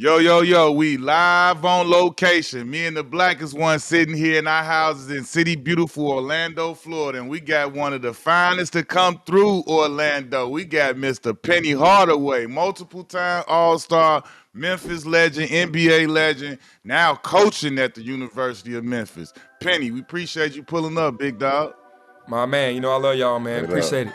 Yo, we live on location. Me and the blackest one sitting here in our houses in city beautiful Orlando, Florida. And we got one of the finest to come through Orlando. We got Mr. Penny Hardaway, multiple time All-Star, Memphis legend, NBA legend, now coaching at the University of Memphis. Penny, we appreciate you pulling up, big dog. My man, I love y'all, man. What up? Appreciate it.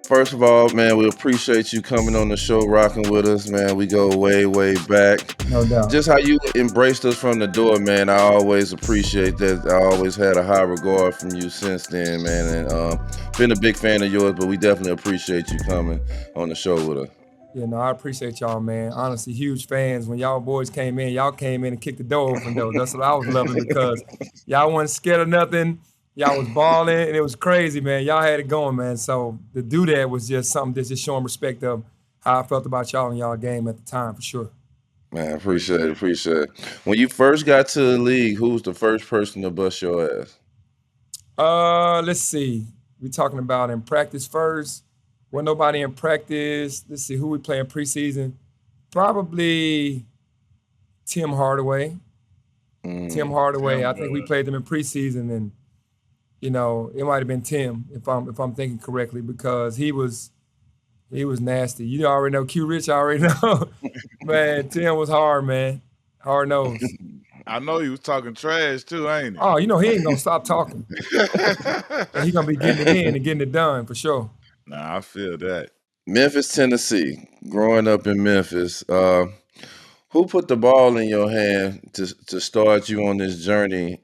First of all, man, we appreciate you coming on the show, rocking with us, man. We go way, way back. No doubt. Just how you embraced us from the door, man. I always appreciate that. I always had a high regard from you since then, man. And been a big fan of yours, but we definitely appreciate you coming on the show with us. Yeah, no, I appreciate y'all, man. Honestly, huge fans. When y'all boys came in, y'all came in and kicked the door open, though. That's what I was loving because y'all wasn't scared of nothing. Y'all was balling, and it was crazy, man. Y'all had it going, man. So to do that was just something that's just showing respect of how I felt about y'all and y'all game at the time, for sure. Man, appreciate it. When you first got to the league, who was the first person to bust your ass? Let's see. We talking about in practice first. Wasn't nobody in practice. Let's see who we play in preseason. Probably Tim Hardaway. Tim Hardaway. I think we played them in preseason, and it might have been Tim if I'm thinking correctly because he was nasty. You already know Q Rich. I already know. Man, Tim was hard, man. Hard nosed. I know you was talking trash too, ain't he? Oh, he ain't gonna stop talking. And he gonna be getting it in and getting it done for sure. Nah, I feel that. Memphis, Tennessee. Growing up in Memphis, who put the ball in your hand to start you on this journey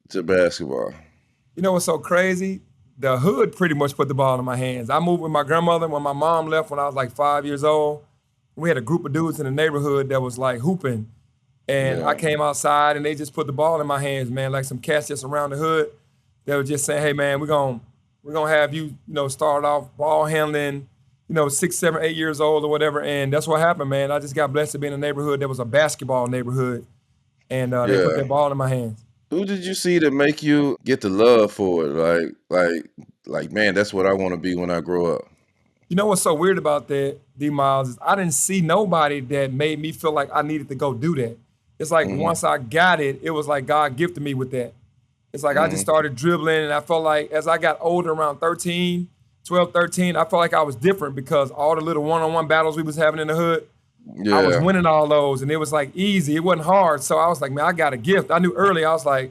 to basketball? You know what's so crazy? The hood pretty much put the ball in my hands. I moved with my grandmother when my mom left when I was like 5 years old. We had a group of dudes in the neighborhood that was like hooping. And I came outside and they just put the ball in my hands, man, like some cats just around the hood. They were just saying, hey, man, we're gonna have you, start off ball handling, 6, 7, 8 years old or whatever. And that's what happened, man. I just got blessed to be in a neighborhood that was a basketball neighborhood. And they put that ball in my hands. Who did you see to make you get the love for it? Like, man, that's what I want to be when I grow up. You know what's so weird about that, D Miles, is I didn't see nobody that made me feel like I needed to go do that. It's like once I got it, it was like God gifted me with that. It's like I just started dribbling, and I felt like as I got older, around 13, I felt like I was different because all the little one-on-one battles we was having in the hood, I was winning all those, and it was like easy. It wasn't hard. So I was like, man, I got a gift. I knew early, I was like,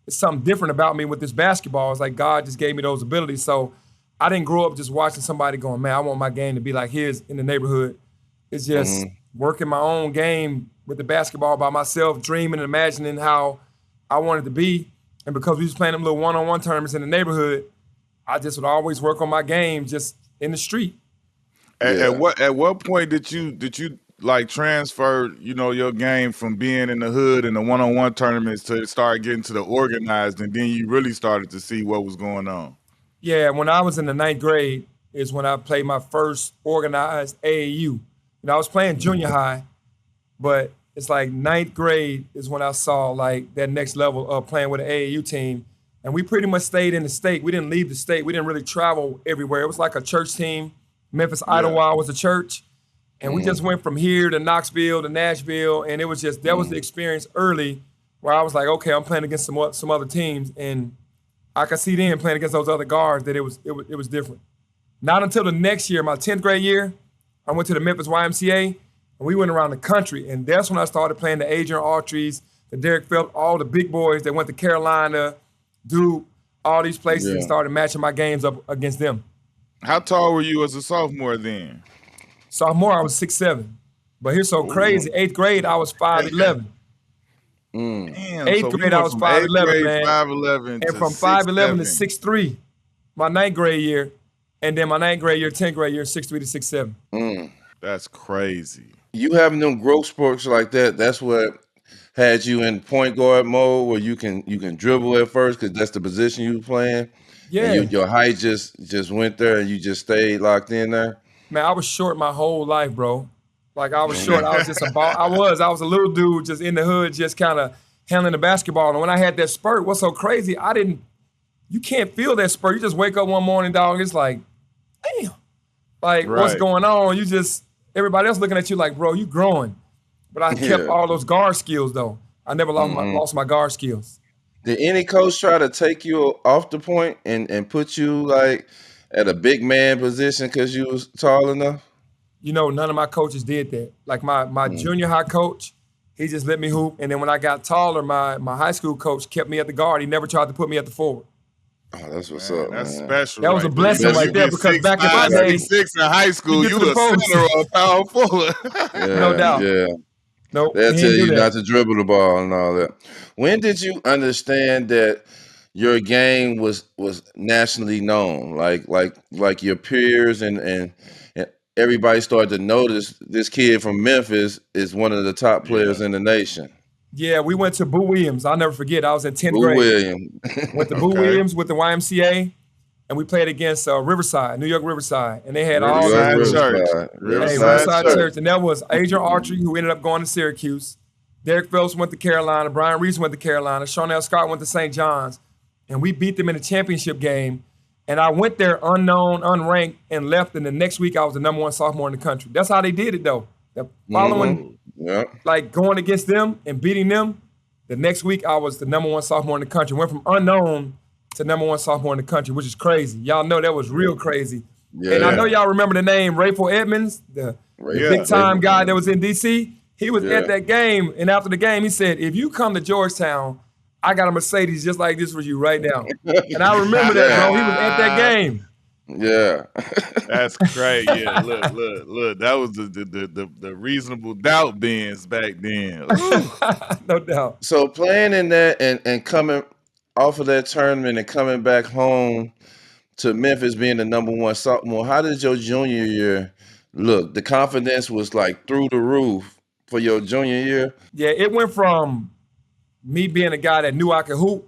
it's something different about me with this basketball. It's like God just gave me those abilities. So I didn't grow up just watching somebody going, man, I want my game to be like his in the neighborhood. It's just working my own game with the basketball by myself, dreaming and imagining how I wanted to be. And because we was playing them little one-on-one tournaments in the neighborhood, I just would always work on my game just in the street. At what point did you like transfer, your game from being in the hood and the one-on-one tournaments to start getting to the organized, and then you really started to see what was going on? Yeah, when I was in the 9th grade is when I played my first organized AAU. I was playing junior high, but it's like 9th grade is when I saw like that next level of playing with an AAU team. And we pretty much stayed in the state. We didn't leave the state. We didn't really travel everywhere. It was like a church team. Memphis Idlewild was a church. And we just went from here to Knoxville to Nashville. And it was just, that was the experience early where I was like, okay, I'm playing against some other teams. And I could see then playing against those other guards that it was different. Not until the next year, my 10th grade year, I went to the Memphis YMCA, and we went around the country. And that's when I started playing the Adrian Autry's, the Derek Phelps, all the big boys that went to Carolina, Duke, all these places, and started matching my games up against them. How tall were you as a sophomore then? Sophomore, I was 6'7". But here's so crazy. 8th grade, I was 5'11". Damn, 8th grade, I was 5'11", man. 5'11", and from 5'11" to 6'3", my 9th grade year. And then my 9th grade year, 10th grade year, 6'3" to 6'7". That's crazy. You having them growth spurts like that, that's what had you in point guard mode where you can dribble at first because that's the position you were playing. Yeah. And your height just went there and you just stayed locked in there. Man, I was short my whole life, bro. Like I was short. I was just I was a little dude just in the hood, just kind of handling the basketball. And when I had that spurt, what's so crazy, you can't feel that spurt. You just wake up one morning, dog, it's like, damn. Like, what's going on? Everybody else looking at you like, bro, you growing. But I kept Yeah. all those guard skills though. I never lost my guard skills. Did any coach try to take you off the point and put you like at a big man position because you was tall enough? You know, none of my coaches did that. Like my junior high coach, he just let me hoop. And then when I got taller, my high school coach kept me at the guard. He never tried to put me at the forward. Oh, that's what's Man, up, that's man. special. That was a blessing right right there because back in my 6'5", day, 6'6" in high school, get to you the a post. center or a power forward. No doubt. Yeah. No, They'll he tell didn't do you that. not to dribble the ball and all that. When did you understand that your game was nationally known? Like your peers and everybody started to notice this kid from Memphis is one of the top players in the nation. Yeah, we went to Boo Williams. I'll never forget. I was in 10th Boo grade. Williams. Went to Boo Okay. Williams with the YMCA, and we played against Riverside, New York Riverside. And they had all Riverside these Church. Riverside Church. And that was Adrian Archery, who ended up going to Syracuse. Derek Phelps went to Carolina. Brian Reese went to Carolina. Charnel Scott went to St. John's. And we beat them in a championship game. And I went there unknown, unranked, and left. And the next week, I was the #1 sophomore in the country. That's how they did it, though. The following, like going against them and beating them, the next week, I was the #1 sophomore in the country. Went from unknown to #1 sophomore in the country, which is crazy. Y'all know that was real crazy. Yeah. And I know y'all remember the name Rayful Edmonds, the big-time guy that was in D.C. He was at that game, and after the game, he said, if you come to Georgetown, I got a Mercedes just like this for you right now. And I remember that, bro. He was at that game. Yeah. That's crazy. Yeah, look. That was the reasonable doubt bins back then. No doubt. So playing in that and coming off of that tournament and coming back home to Memphis being the #1 sophomore, how did your junior year look? The confidence was like through the roof for your junior year? Yeah, it went from me being a guy that knew I could hoop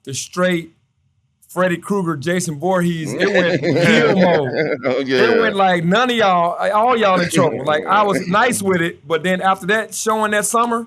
to straight Freddy Krueger, Jason Voorhees. It went kill mode. It went like none of y'all, all y'all in trouble. Like I was nice with it, but then after that, showing that summer,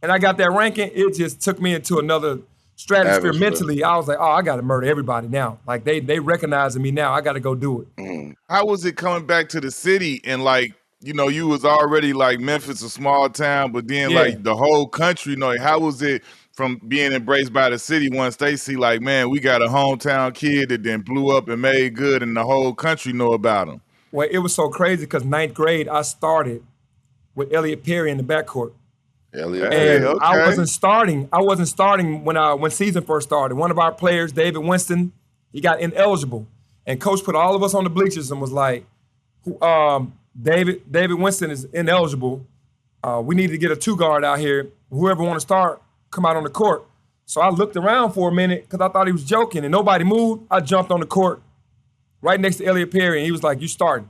and I got that ranking, it just took me into another stratosphere mentally. I was like, oh, I got to murder everybody now. Like they recognizing me now. I got to go do it. How was it coming back to the city and like, you know, you was already like Memphis, a small town, but then like the whole country, you know, how was it from being embraced by the city once they see like, man, we got a hometown kid that then blew up and made good and the whole country know about him? Well, it was so crazy because 9th grade, I started with Elliot Perry in the backcourt. And I wasn't starting. I wasn't starting when season first started. One of our players, David Winston, he got ineligible. And coach put all of us on the bleachers and was like, David Winston is ineligible. We need to get a 2-guard out here. Whoever want to start, come out on the court. So I looked around for a minute because I thought he was joking and nobody moved. I jumped on the court right next to Elliot Perry and he was like, you starting.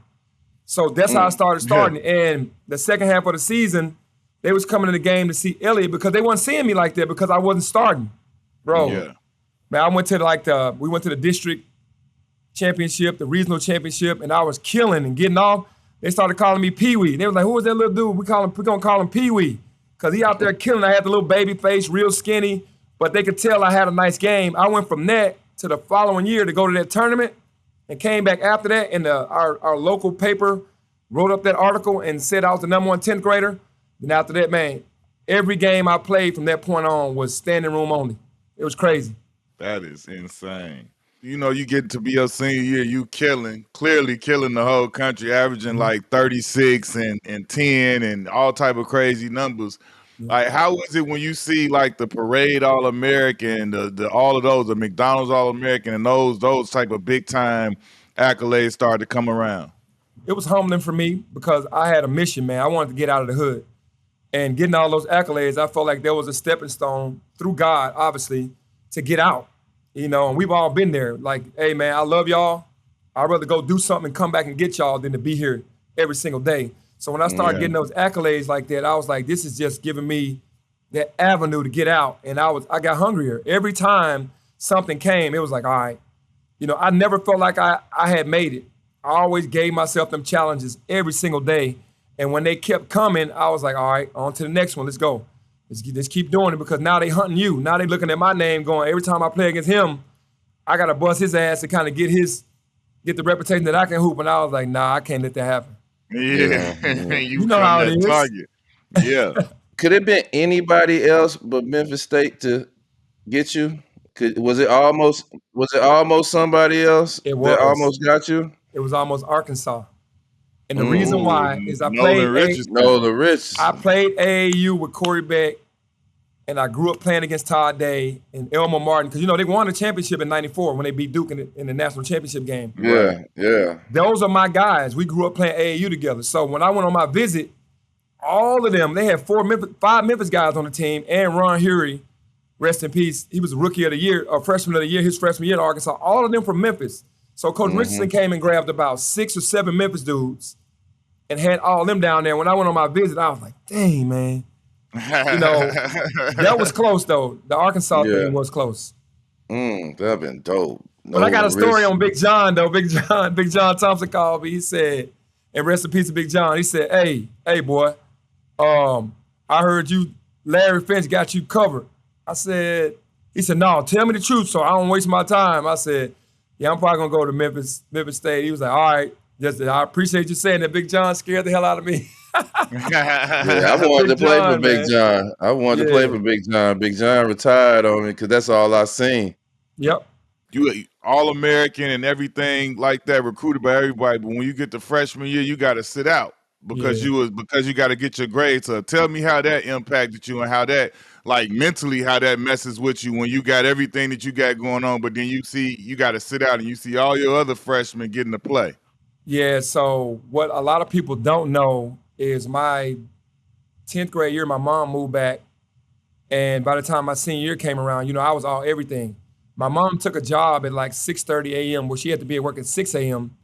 So that's how I started starting. And the second half of the season, they was coming to the game to see Elliot because they wasn't seeing me like that because I wasn't starting. Bro, man, I went to we went to the district championship, the regional championship, and I was killing and getting off. They started calling me Pee Wee. They was like, who was that little dude? We're gonna call him Pee Wee. Because he out there killing. I had the little baby face, real skinny, but they could tell I had a nice game. I went from that to the following year to go to that tournament and came back after that, and our local paper wrote up that article and said I was the #1 10th grader. And after that, man, every game I played from that point on was standing room only. It was crazy. That is insane. You know, you get to be your senior year, you clearly killing the whole country, averaging like 36 and 10 and all type of crazy numbers. Like, how is it when you see like the Parade All-American, the all of those, the McDonald's All-American, and those type of big time accolades start to come around? It was humbling for me because I had a mission, man. I wanted to get out of the hood. And getting all those accolades, I felt like there was a stepping stone through God, obviously, to get out. You know, and we've all been there. Like, hey, man, I love y'all. I'd rather go do something and come back and get y'all than to be here every single day. So when I started getting those accolades like that, I was like, this is just giving me that avenue to get out. And I got hungrier. Every time something came, it was like, all right. You know, I never felt like I had made it. I always gave myself them challenges every single day. And when they kept coming, I was like, all right, on to the next one. Let's go. Let's keep doing it because now they hunting you. Now they looking at my name going, every time I play against him, I got to bust his ass to kind of get the reputation that I can hoop. And I was like, nah, I can't let that happen. Yeah. You know how it is. Target. Yeah. Could it been anybody else but Memphis State to get you? Was it almost somebody else It that was. almost got you? It was almost Arkansas. And the reason Ooh, why is Nolan Richardson. Nolan Richardson. I played AAU with Corey Beck, and I grew up playing against Todd Day and Elmer Martin because they won the championship in '94 when they beat Duke in the national championship game. Yeah. Those are my guys. We grew up playing AAU together. So when I went on my visit, all of them, they had 5 Memphis guys on the team, and Ron Hury, rest in peace. He was a rookie of the year, or freshman of the year, his freshman year at Arkansas. All of them from Memphis. So Coach Richardson came and grabbed about 6 or 7 Memphis dudes and had all them down there. When I went on my visit, I was like, dang, man. That was close, though. The Arkansas thing was close. That'd been dope. But I got a story on Big John, though. Big John Thompson called me. He said, and rest in peace to Big John, he said, hey, boy, I heard Larry Finch got you covered. I said, he said, no, tell me the truth so I don't waste my time. I said, yeah, I'm probably going to go to Memphis State. He was like, all right, I appreciate you saying that. Big John scared the hell out of me. I wanted to play for Big John. I wanted to play for Big John. Big John retired on me because that's all I seen. Yep. You All-American and everything like that, recruited by everybody. But when you get to freshman year, you got to sit out because you got to get your grades. So tell me how that impacted you and how that, like mentally, how that messes with you when you got everything that you got going on, but then you got to sit out and you see all your other freshmen getting to play. Yeah. So what a lot of people don't know is my 10th grade year, my mom moved back. And by the time my senior year came around, I was all everything. My mom took a job at like 6:30 a.m. where she had to be at work at 6 a.m.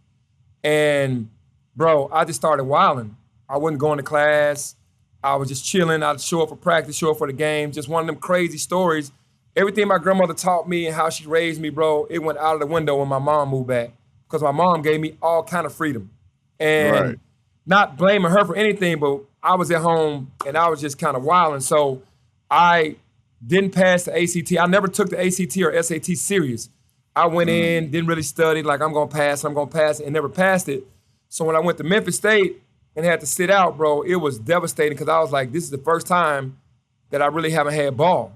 And bro, I just started wilding. I wasn't going to class. I was just chilling. I'd show up for practice, show up for the game. Just one of them crazy stories. Everything my grandmother taught me and how she raised me, bro, it went out of the window when my mom moved back because my mom gave me all kind of freedom. And not blaming her for anything, but I was at home and I was just kind of wilding. So I didn't pass the ACT. I never took the ACT or SAT serious. I went in, didn't really study, like I'm going to pass it, and never passed it. So when I went to Memphis State and had to sit out, bro, it was devastating because I was like, this is the first time that I really haven't had ball.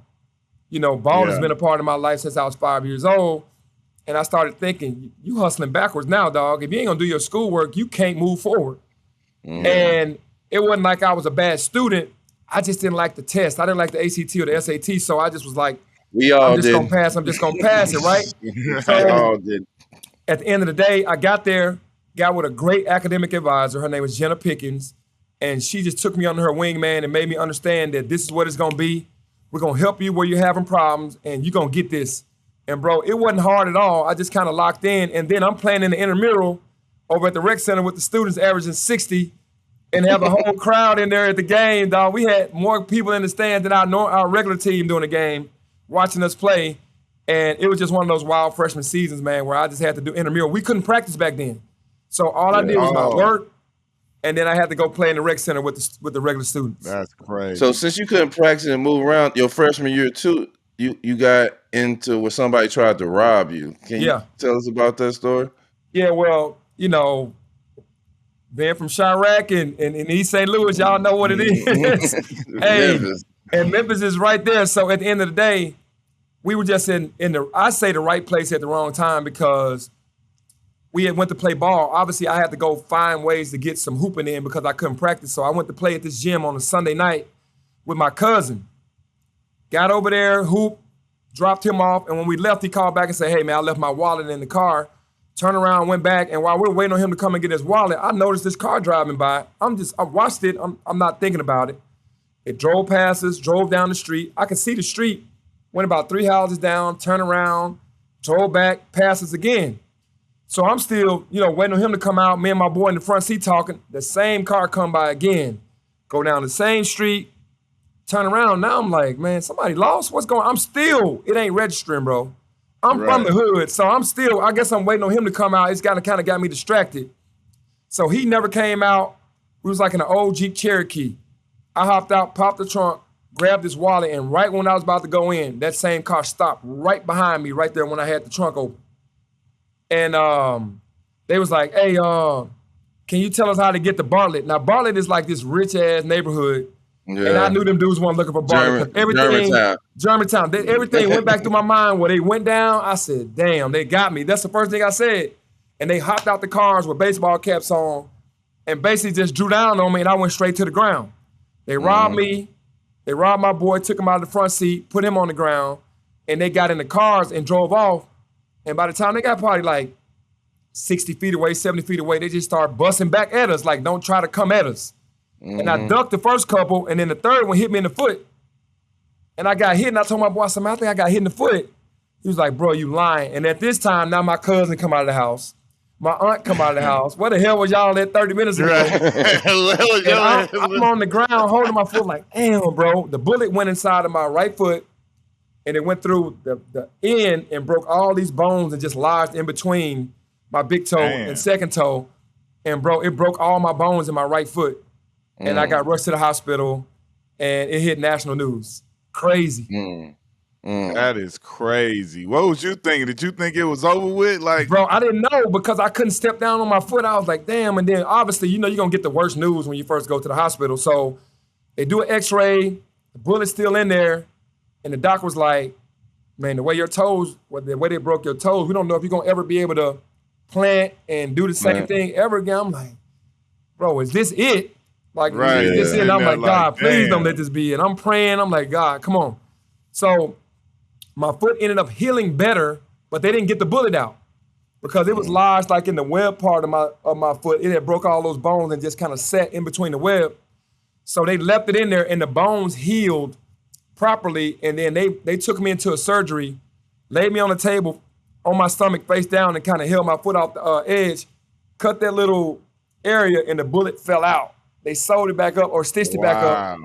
Ball has been a part of my life since I was 5 years old. And I started thinking, you hustling backwards now, dog. If you ain't going to do your schoolwork, you can't move forward. And it wasn't like I was a bad student. I just didn't like the test. I didn't like the ACT or the SAT. So I just was like, I'm just going to pass it, right? So we all did. At the end of the day, I got there, got with a great academic advisor. Her name was Jenna Pickens. And she just took me under her wing, man, and made me understand that this is what it's going to be. We're going to help you where you're having problems, and you're going to get this. And, bro, it wasn't hard at all. I just kind of locked in. And then I'm playing in the intramural over at the rec center with the students averaging 60 and have a whole crowd in there at the game, dog. We had more people in the stands than our regular team doing the game, watching us play. And it was just one of those wild freshman seasons, man, where I just had to do intramural. We couldn't practice back then. So all I did was my work, and then I had to go play in the rec center with the regular students. That's crazy. So since you couldn't practice and move around your freshman year too, you got into where somebody tried to rob you. Can you tell us about that story? Yeah, well, being from Chirac and East St. Louis, y'all know what it is. Hey, and Memphis is right there. So at the end of the day, we were just in the right place at the wrong time because we had went to play ball. Obviously, I had to go find ways to get some hooping in because I couldn't practice. So I went to play at this gym on a Sunday night with my cousin. Got over there, hooped, dropped him off, and when we left, he called back and said, hey, man, I left my wallet in the car. Turned around, went back, and while we're waiting on him to come and get his wallet, I noticed this car driving by. I watched it. I'm not thinking about it. It drove past us, drove down the street. I could see the street, went about 3 houses down, turned around, drove back, past us again. So I'm still, waiting on him to come out. Me and my boy in the front seat talking. The same car come by again. Go down the same street, turn around. Now I'm like, man, somebody lost? What's going on? It ain't registering, bro. I'm from the hood, so I guess I'm waiting on him to come out. It's kind of got me distracted. So he never came out. We was like in an old Jeep Cherokee. I hopped out, popped the trunk, grabbed his wallet, and right when I was about to go in, that same car stopped right behind me right there when I had the trunk open. And they was like, hey, can you tell us how to get to Bartlett? Now, Bartlett is like this rich-ass neighborhood. And I knew them dudes weren't looking for ballers. Germantown. Everything went back through my mind. When they went down, I said, damn, they got me. That's the first thing I said. And they hopped out the cars with baseball caps on and basically just drew down on me, and I went straight to the ground. They robbed me. They robbed my boy, took him out of the front seat, put him on the ground, and they got in the cars and drove off. And by the time they got probably like 60 feet away, 70 feet away, they just started busting back at us, like, don't try to come at us. And I ducked the first couple, and then the third one hit me in the foot. And I got hit, and I told my boy, I said, man, I think I got hit in the foot. He was like, bro, you lying. And at this time, now my cousin come out of the house. My aunt come out of the house. Where the hell was y'all at 30 minutes ago? I'm on the ground holding my foot like, damn, bro. The bullet went inside of my right foot, and it went through the end and broke all these bones and just lodged in between my big toe and second toe. And, bro, it broke all my bones in my right foot. And I got rushed to the hospital, and it hit national news. Crazy. That is crazy. What was you thinking? Did you think it was over with? Like, bro, I didn't know because I couldn't step down on my foot. I was like, damn. And then obviously, you know, you're going to get the worst news when you first go to the hospital. So they do an x-ray, the bullet's still in there. And the doc was like, man, the way your toes, the way they broke your toes, we don't know if you're going to ever be able to plant and do the same thing ever again. I'm like, bro, is this it? Like, is this it? And I'm like, God, please don't let this be it. I'm praying. I'm like, God, come on. So my foot ended up healing better, but they didn't get the bullet out because it was lodged like in the web part of my foot. It had broke all those bones and just kind of sat in between the web. So they left it in there and the bones healed properly. And then they took me into a surgery, laid me on the table on my stomach face down and kind of held my foot off the edge, cut that little area and the bullet fell out. They sewed it back up or stitched it back up.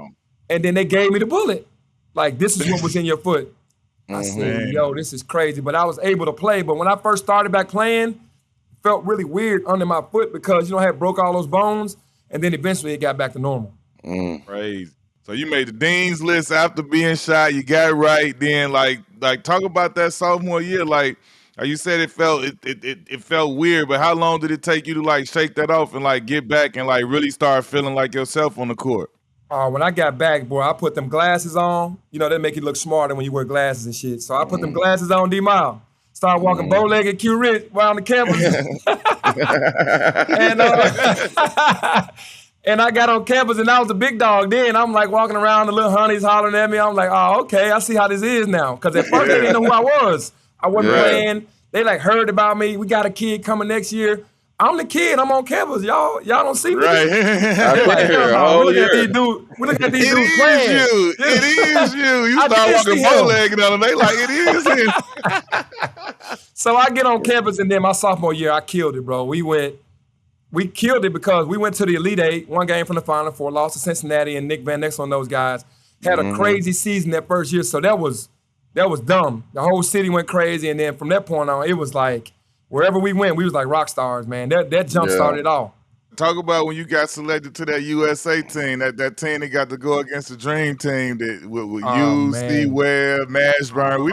And then they gave me the bullet. Like, this is what was in your foot. I said, yo, this is crazy. But I was able to play. But when I first started back playing, it felt really weird under my foot because, you know, I had broke all those bones. And then eventually it got back to normal. Crazy. So you made the Dean's List after being shot. You got it right. Then, like talk about that sophomore year. Like you said, it felt weird. But how long did it take you to, like, shake that off and, like, get back and, like, really start feeling like yourself on the court? When I got back, boy, I put them glasses on. You know, they make you look smarter when you wear glasses and shit. So I put them glasses on, D-Mile. Started walking bow-legged Q-Rich around the campus. And I got on campus, and I was a big dog then. I'm, like, walking around, the little honeys hollering at me. I'm like, oh, okay, I see how this is now. Because at first they didn't know who I was. I wasn't playing. They, like, heard about me. We got a kid coming next year. I'm the kid. I'm on campus. Y'all don't see me. Right. They're like, we look at these dudes playing. It is you. You start walking bow-legged on them. They like, it is him. So I get on campus, and then my sophomore year, I killed it, bro. We killed it because we went to the Elite Eight, one game from the Final Four, lost to Cincinnati and Nick Van Ness on those guys. Had a crazy season that first year, so that was dumb. The whole city went crazy, and then from that point on, it was like, wherever we went, we was like rock stars, man. That jump started it all. Talk about when you got selected to that USA team, that team that got to go against the Dream Team that with you, Steve Webb, Mashburn.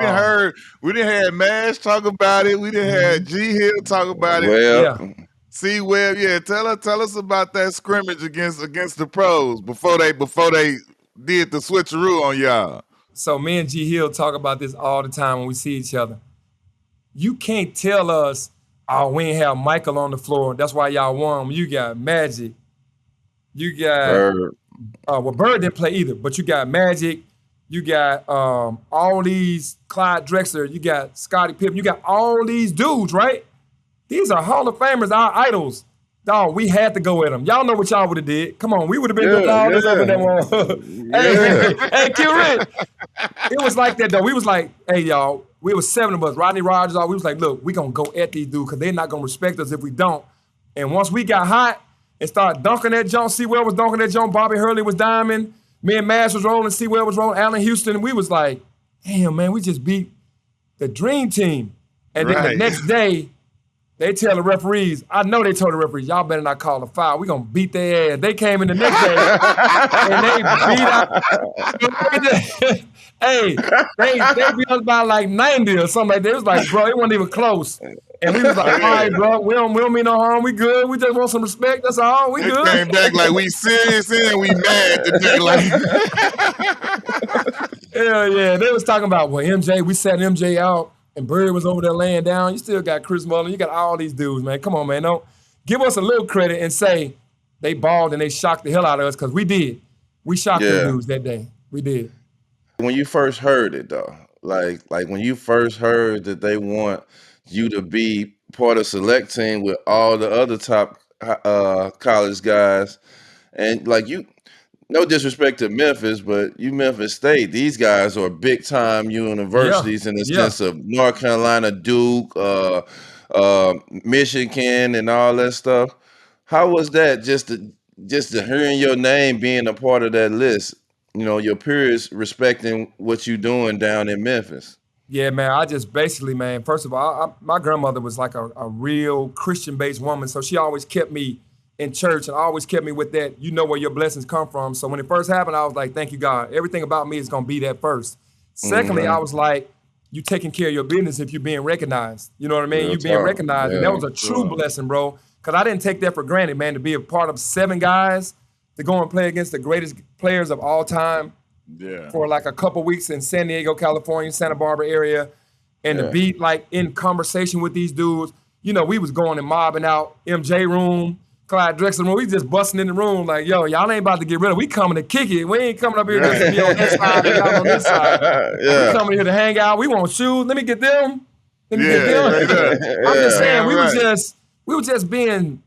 We didn't have Mash talk about it. We didn't have G Hill talk about it. C Webb, tell us about that scrimmage against the pros before they did the switcheroo on y'all. So me and G Hill talk about this all the time when we see each other. You can't tell us, oh, we ain't have Michael on the floor. That's why y'all won. You got Magic. You got Bird. Bird didn't play either, but you got Magic. You got all these Clyde Drexler. You got Scottie Pippen. You got all these dudes, right? These are Hall of Famers, our idols. Dog, we had to go at them. Y'all know what y'all would have did. Come on, we would have been doing all this up in that one. Hey, Q-Rich. It was like that, though. We was like, hey, y'all, we was 7 of us. Rodney Rogers, we was like, look, we going to go at these dudes because they're not going to respect us if we don't. And once we got hot and started dunking that jump, C-Well was dunking that jump, Bobby Hurley was diming, me and Mash was rolling, C-Well was rolling, Allen Houston, and we was like, damn, man, we just beat the Dream Team. And then the next day, they tell the referees, I know they told the referees, y'all better not call a foul. We're going to beat their ass. They came in the next day, and they beat out. Hey, they beat us by like 90 or something like that. It was like, bro, it wasn't even close. And we was like, all right, bro, we don't mean no harm. We good. We just want some respect. That's all. We They good. came back like we serious and we mad today. Like, Hell yeah. They was talking about, well, MJ, we sat MJ out and Bird was over there laying down. You still got Chris Mullin. You got all these dudes, man. Come on, man. Don't give us a little credit and say they balled and they shocked the hell out of us, because we did. We shocked them dudes that day. We did. When you first heard it though, like when you first heard that they want you to be part of select team with all the other top college guys, and like you, no disrespect to Memphis, but you Memphis State, these guys are big time universities in the sense of North Carolina, Duke, Michigan, and all that stuff. How was that just to hearing your name being a part of that list? You know, your peers respecting what you're doing down in Memphis. Yeah, man, I just basically, man, first of all, my grandmother was like a real Christian-based woman, so she always kept me in church and always kept me with that, you know where your blessings come from. So when it first happened, I was like, thank you, God. Everything about me is going to be that first. Secondly, I was like, you taking care of your business if you're being recognized. You know what I mean? You being recognized. And that was a true blessing, bro, because I didn't take that for granted, man, to be a part of 7 guys to go and play against the greatest players of all time for like a couple weeks in San Diego, California, Santa Barbara area, and to be like in conversation with these dudes. You know, we was going and mobbing out MJ room, Clyde Drexler room. We just busting in the room like, yo, y'all ain't about to get rid of it. We coming to kick it. We ain't coming up here just to be on this side and y'all on this side. We coming here to hang out. We want shoes. Let me get them. Let me get them. I'm just saying, we were just being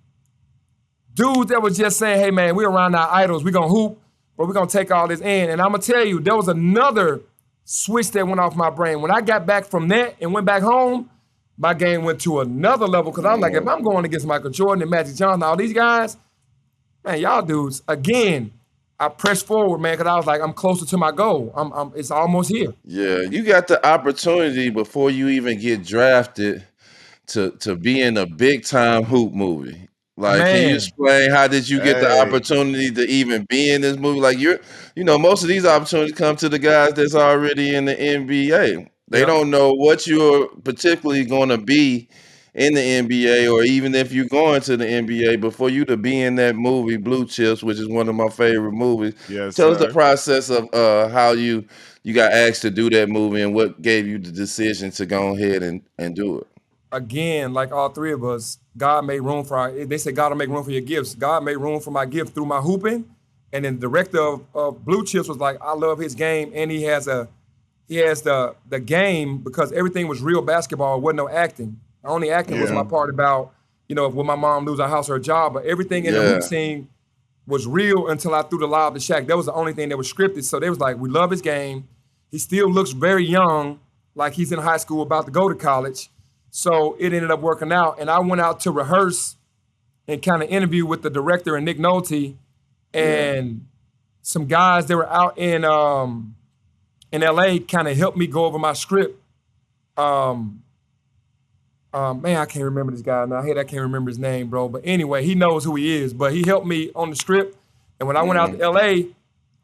dudes that was just saying, hey, man, we around our idols. We going to hoop, but we're going to take all this in. And I'm going to tell you, there was another switch that went off my brain. When I got back from that and went back home, my game went to another level, because I'm like, if I'm going against Michael Jordan and Magic Johnson, all these guys, man, y'all dudes, again, I pressed forward, man, because I was like, I'm closer to my goal. It's almost here. Yeah, you got the opportunity before you even get drafted to be in a big-time hoop movie. Like, can you explain how did you get the opportunity to even be in this movie? Like, most of these opportunities come to the guys that's already in the NBA. They don't know what you're particularly going to be in the NBA, or even if you're going to the NBA, before you to be in that movie, Blue Chips, which is one of my favorite movies. Tell us the process of how you got asked to do that movie and what gave you the decision to go ahead and do it. Again, like all three of us, God made room for they said God will make room for your gifts. God made room for my gift through my hooping. And then the director of Blue Chips was like, I love his game. And he has the game, because everything was real basketball. It wasn't no acting. The only acting was my part about, when my mom lose her house or her job. But everything in the hoop scene was real until I threw the lob to Shaq. That was the only thing that was scripted. So they was like, we love his game. He still looks very young, like he's in high school about to go to college. So it ended up working out. And I went out to rehearse and kind of interview with the director and Nick Nolte and some guys that were out in LA kind of helped me go over my script. Man, I can't remember this guy now. I can't remember his name, bro. But anyway, he knows who he is. But he helped me on the script. And when I went out to LA,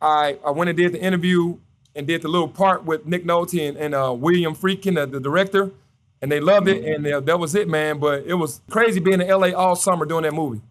I went and did the interview and did the little part with Nick Nolte and William Friedkin, the director. And they loved it, and that was it, man. But it was crazy being in LA all summer doing that movie.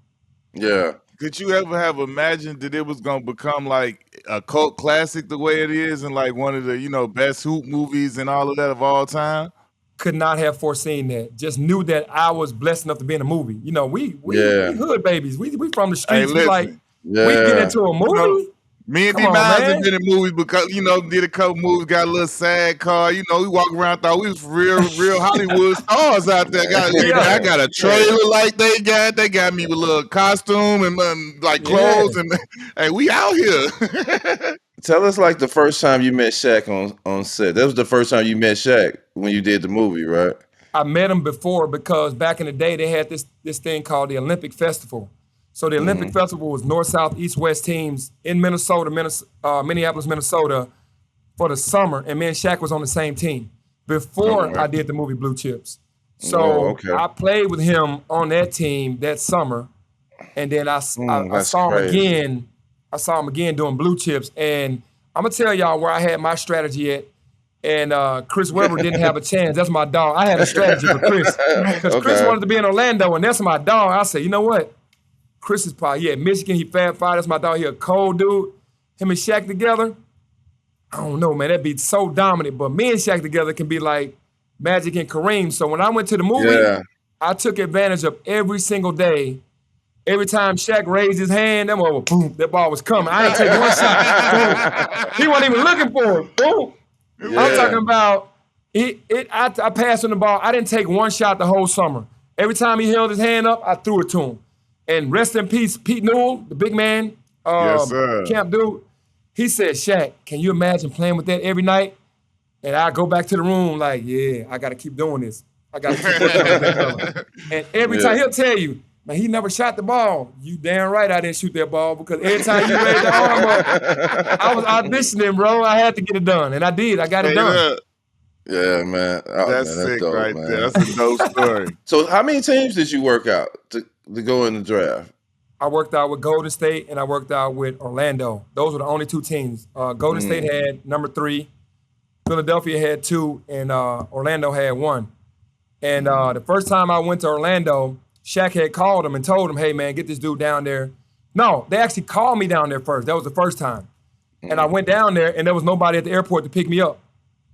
Yeah. Could you ever have imagined that it was going to become like a cult classic the way it is, and like one of the, best hoop movies and all of that of all time? Could not have foreseen that. Just knew that I was blessed enough to be in a movie. We hood babies. We from the streets. Hey, we get into a movie. Me and D-Miles have been in movies because, did a couple movies, got a little sad car. We walk around, thought we was real Hollywood stars out there. I got a trailer like they got. They got me with a little costume and like clothes. And hey, we out here. Tell us like the first time you met Shaq on set. That was the first time you met Shaq when you did the movie, right? I met him before because back in the day, they had this thing called the Olympic Festival. So the Olympic Festival was north, south, east, west teams in Minneapolis, Minnesota for the summer. And me and Shaq was on the same team before I did the movie Blue Chips. So I played with him on that team that summer. And then I saw him again. I saw him again doing Blue Chips. And I'm going to tell y'all where I had my strategy at. And Chris Webber didn't have a chance. That's my dog. I had a strategy for Chris. Because Chris wanted to be in Orlando, and that's my dog. I said, you know what? Chris is probably, Michigan, he Fab Five. That's my dog. He a cold dude. Him and Shaq together, I don't know, man. That'd be so dominant. But me and Shaq together can be like Magic and Kareem. So when I went to the movie, I took advantage of every single day. Every time Shaq raised his hand, that ball was coming. I ain't taking one shot. Boom. He wasn't even looking for it. Boom. Yeah. I'm talking about, I passed him the ball. I didn't take one shot the whole summer. Every time he held his hand up, I threw it to him. And rest in peace, Pete Newell, the big man, camp dude, he said, Shaq, can you imagine playing with that every night? And I go back to the room like, yeah, I got to keep doing this. I got to keep working with that fella. And every time he'll tell you, man, he never shot the ball. You damn right I didn't shoot that ball because every time you raised the arm up, I was auditioning, bro. I had to get it done. And I did. I got it done. Yeah, man. That's sick dope, right there. That's a dope story. So how many teams did you work out to go in the draft? I worked out with Golden State and I worked out with Orlando. Those were the only two teams. Golden State had number 3. Philadelphia had 2, and Orlando had 1. And the first time I went to Orlando, Shaq had called him and told him, hey, man, get this dude down there. No, they actually called me down there first. That was the first time. And I went down there, and there was nobody at the airport to pick me up.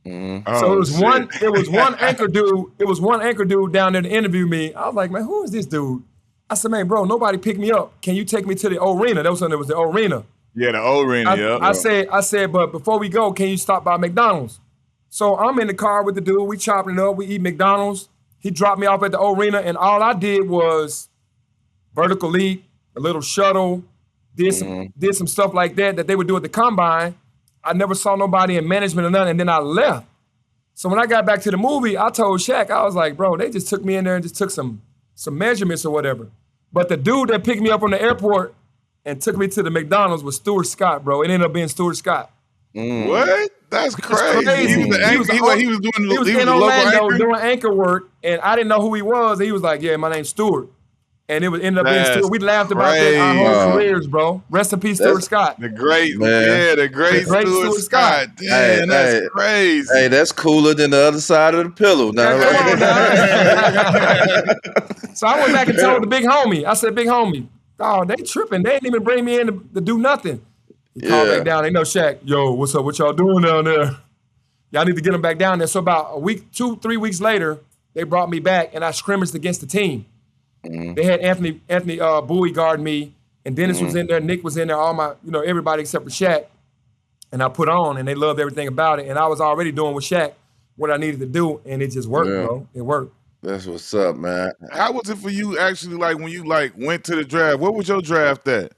So it was one anchor dude. It was one anchor dude down there to interview me. I was like, man, who is this dude? I said, man, bro, nobody picked me up. Can you take me to the arena? That was when it was the arena. Yeah, the arena, I said, but before we go, can you stop by McDonald's? So I'm in the car with the dude. We chopping it up. We eat McDonald's. He dropped me off at the arena, and all I did was vertical leap, a little shuttle, did some stuff like that they would do at the combine. I never saw nobody in management or nothing, and then I left. So when I got back to the movie, I told Shaq, I was like, bro, they just took me in there and just took some measurements or whatever. But the dude that picked me up from the airport and took me to the McDonald's was Stuart Scott, bro. It ended up being Stuart Scott. What? That's crazy. He was in Orlando doing anchor work, and I didn't know who he was. And he was like, yeah, my name's Stuart. And it ended up being Stuart. We laughed about that our whole careers, bro. Rest in peace, Stuart Scott. The great Stuart Scott. Damn, that's crazy. Hey, that's cooler than the other side of the pillow. Now, So I went back and told the big homie. I said, big homie, oh, they tripping. They didn't even bring me in to do nothing. He called back down. They know Shaq. Yo, what's up? What y'all doing down there? Y'all need to get him back down there. So about a week, 2-3 weeks later, they brought me back, and I scrimmaged against the team. They had Anthony Bowie guard me, and Dennis was in there, Nick was in there, all my, everybody except for Shaq. And I put on, and they loved everything about it. And I was already doing with Shaq what I needed to do, and it just worked, bro. It worked. That's what's up, man. How was it for you actually, like, when you went to the draft? What was your draft at?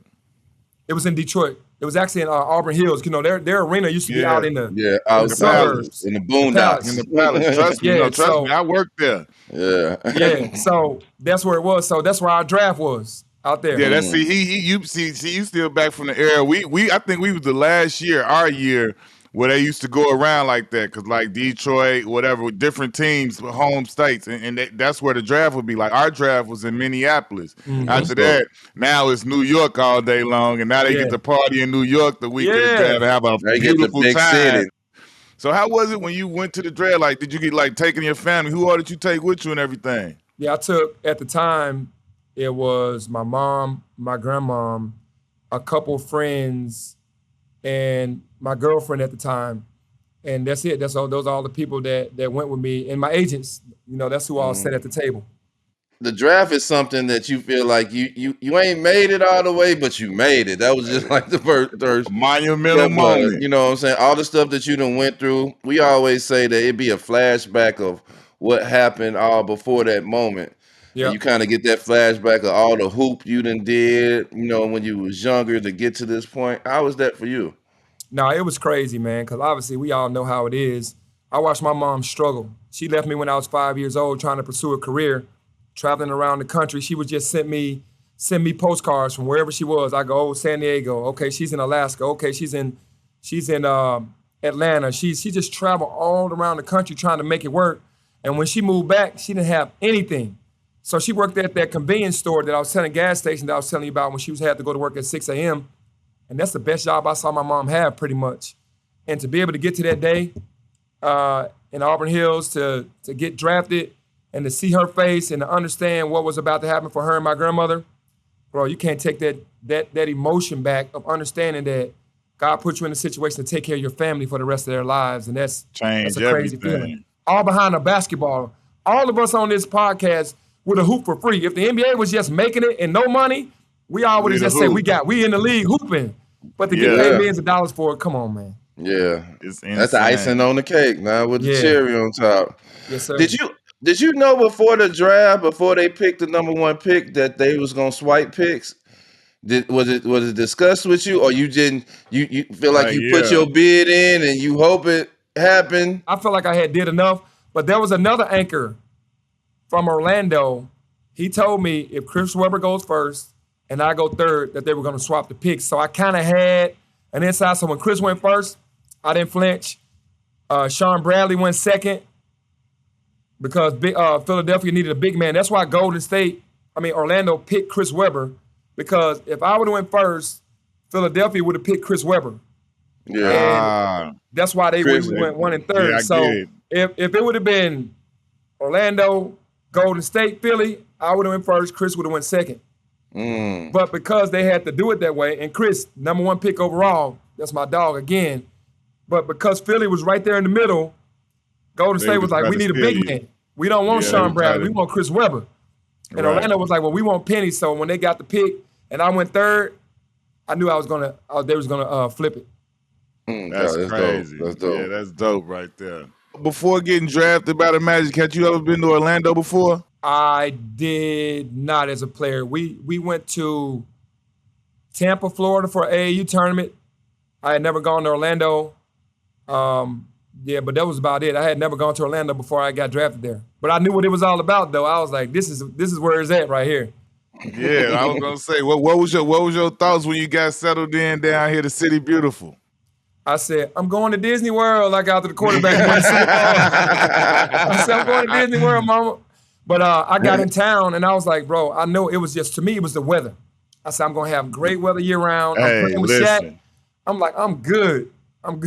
It was in Detroit. It was actually in Auburn Hills. Their arena used to be out in the suburbs, in the boondocks. In the palace. Trust me, I worked there. Yeah. So that's where it was. So that's where our draft was, out there. Yeah, that's you still back from the era. I think we was the last year, our year, where they used to go around like that, because like Detroit, whatever, different teams, home states, and that's where the draft would be. Like our draft was in Minneapolis. After that, now it's New York all day long, and now they get to party in New York the week of the draft and have a beautiful time. City. So how was it when you went to the draft? Like, did you get like taking your family? Who all did you take with you and everything? Yeah, I took, at the time, it was my mom, my grandmom, a couple friends, and my girlfriend at the time, and that's it. Those are all the people that went with me, and my agents. That's who all sat at the table. The draft is something that you feel like you ain't made it all the way, but you made it. That was just like the first monumental moment. You know what I'm saying? All the stuff that you done went through. We always say that it'd be a flashback of what happened all before that moment. Yeah, you kind of get that flashback of all the hoop you done did, when you was younger to get to this point. How was that for you? No, it was crazy, man, because obviously we all know how it is. I watched my mom struggle. She left me when I was 5 years old trying to pursue a career, traveling around the country. She would just send me postcards from wherever she was. I go, San Diego. Okay, she's in Alaska. Okay, she's in Atlanta. She just traveled all around the country trying to make it work. And when she moved back, she didn't have anything. So she worked at that convenience store that I was selling, gas station that I was telling you about when she had to go to work at 6 a.m. And that's the best job I saw my mom have, pretty much. And to be able to get to that day in Auburn Hills to get drafted and to see her face and to understand what was about to happen for her and my grandmother, bro, you can't take that emotion back of understanding that God put you in a situation to take care of your family for the rest of their lives, and that's a crazy feeling. All behind a basketball. All of us on this podcast would have hooped for free. If the NBA was just making it and no money, we all would have just said we in the league hooping. But to get paid millions of dollars for it, come on, man. Yeah, that's the icing on the cake, now with the cherry on top. Yes, sir. Did you know before the draft, before they picked the number 1 pick, that they was gonna swipe picks? Was it discussed with you, or you didn't? You feel like you put your bid in and you hope it happened? I feel like I had did enough, but there was another anchor from Orlando. He told me if Chris Webber goes first and I go third, that they were going to swap the picks. So I kind of had an inside. So when Chris went first, I didn't flinch. Sean Bradley went second because Philadelphia needed a big man. That's why Orlando picked Chris Webber, because if I would have went first, Philadelphia would have picked Chris Webber. Yeah. And that's why they went 1 and 3rd. Yeah, so if it would have been Orlando, Golden State, Philly, I would have went first. Chris would have went second. But because they had to do it that way, and Chris, number 1 pick overall, that's my dog again. But because Philly was right there in the middle, Golden State was like, we need a big man. We don't want Sean Bradley. We want Chris Webber. And Orlando was like, well, we want Penny. So when they got the pick and I went third, I knew they was gonna flip it. That's crazy. That's dope. Yeah, that's dope right there. Before getting drafted by the Magic, had you ever been to Orlando before? I did not as a player. We went to Tampa, Florida for an AAU tournament. I had never gone to Orlando. But that was about it. I had never gone to Orlando before I got drafted there. But I knew what it was all about, though. I was like, this is where it's at right here. Yeah, I was gonna say, what was your thoughts when you got settled in down here to City Beautiful? I said, I'm going to Disney World, like after the quarterback won the Super Bowl. I said, I'm going to Disney World, mama. But I got in town, and I was like, bro, I know it was just, to me, it was the weather. I said, I'm going to have great weather year-round. I'm playing with Shaq. I'm like, I'm good.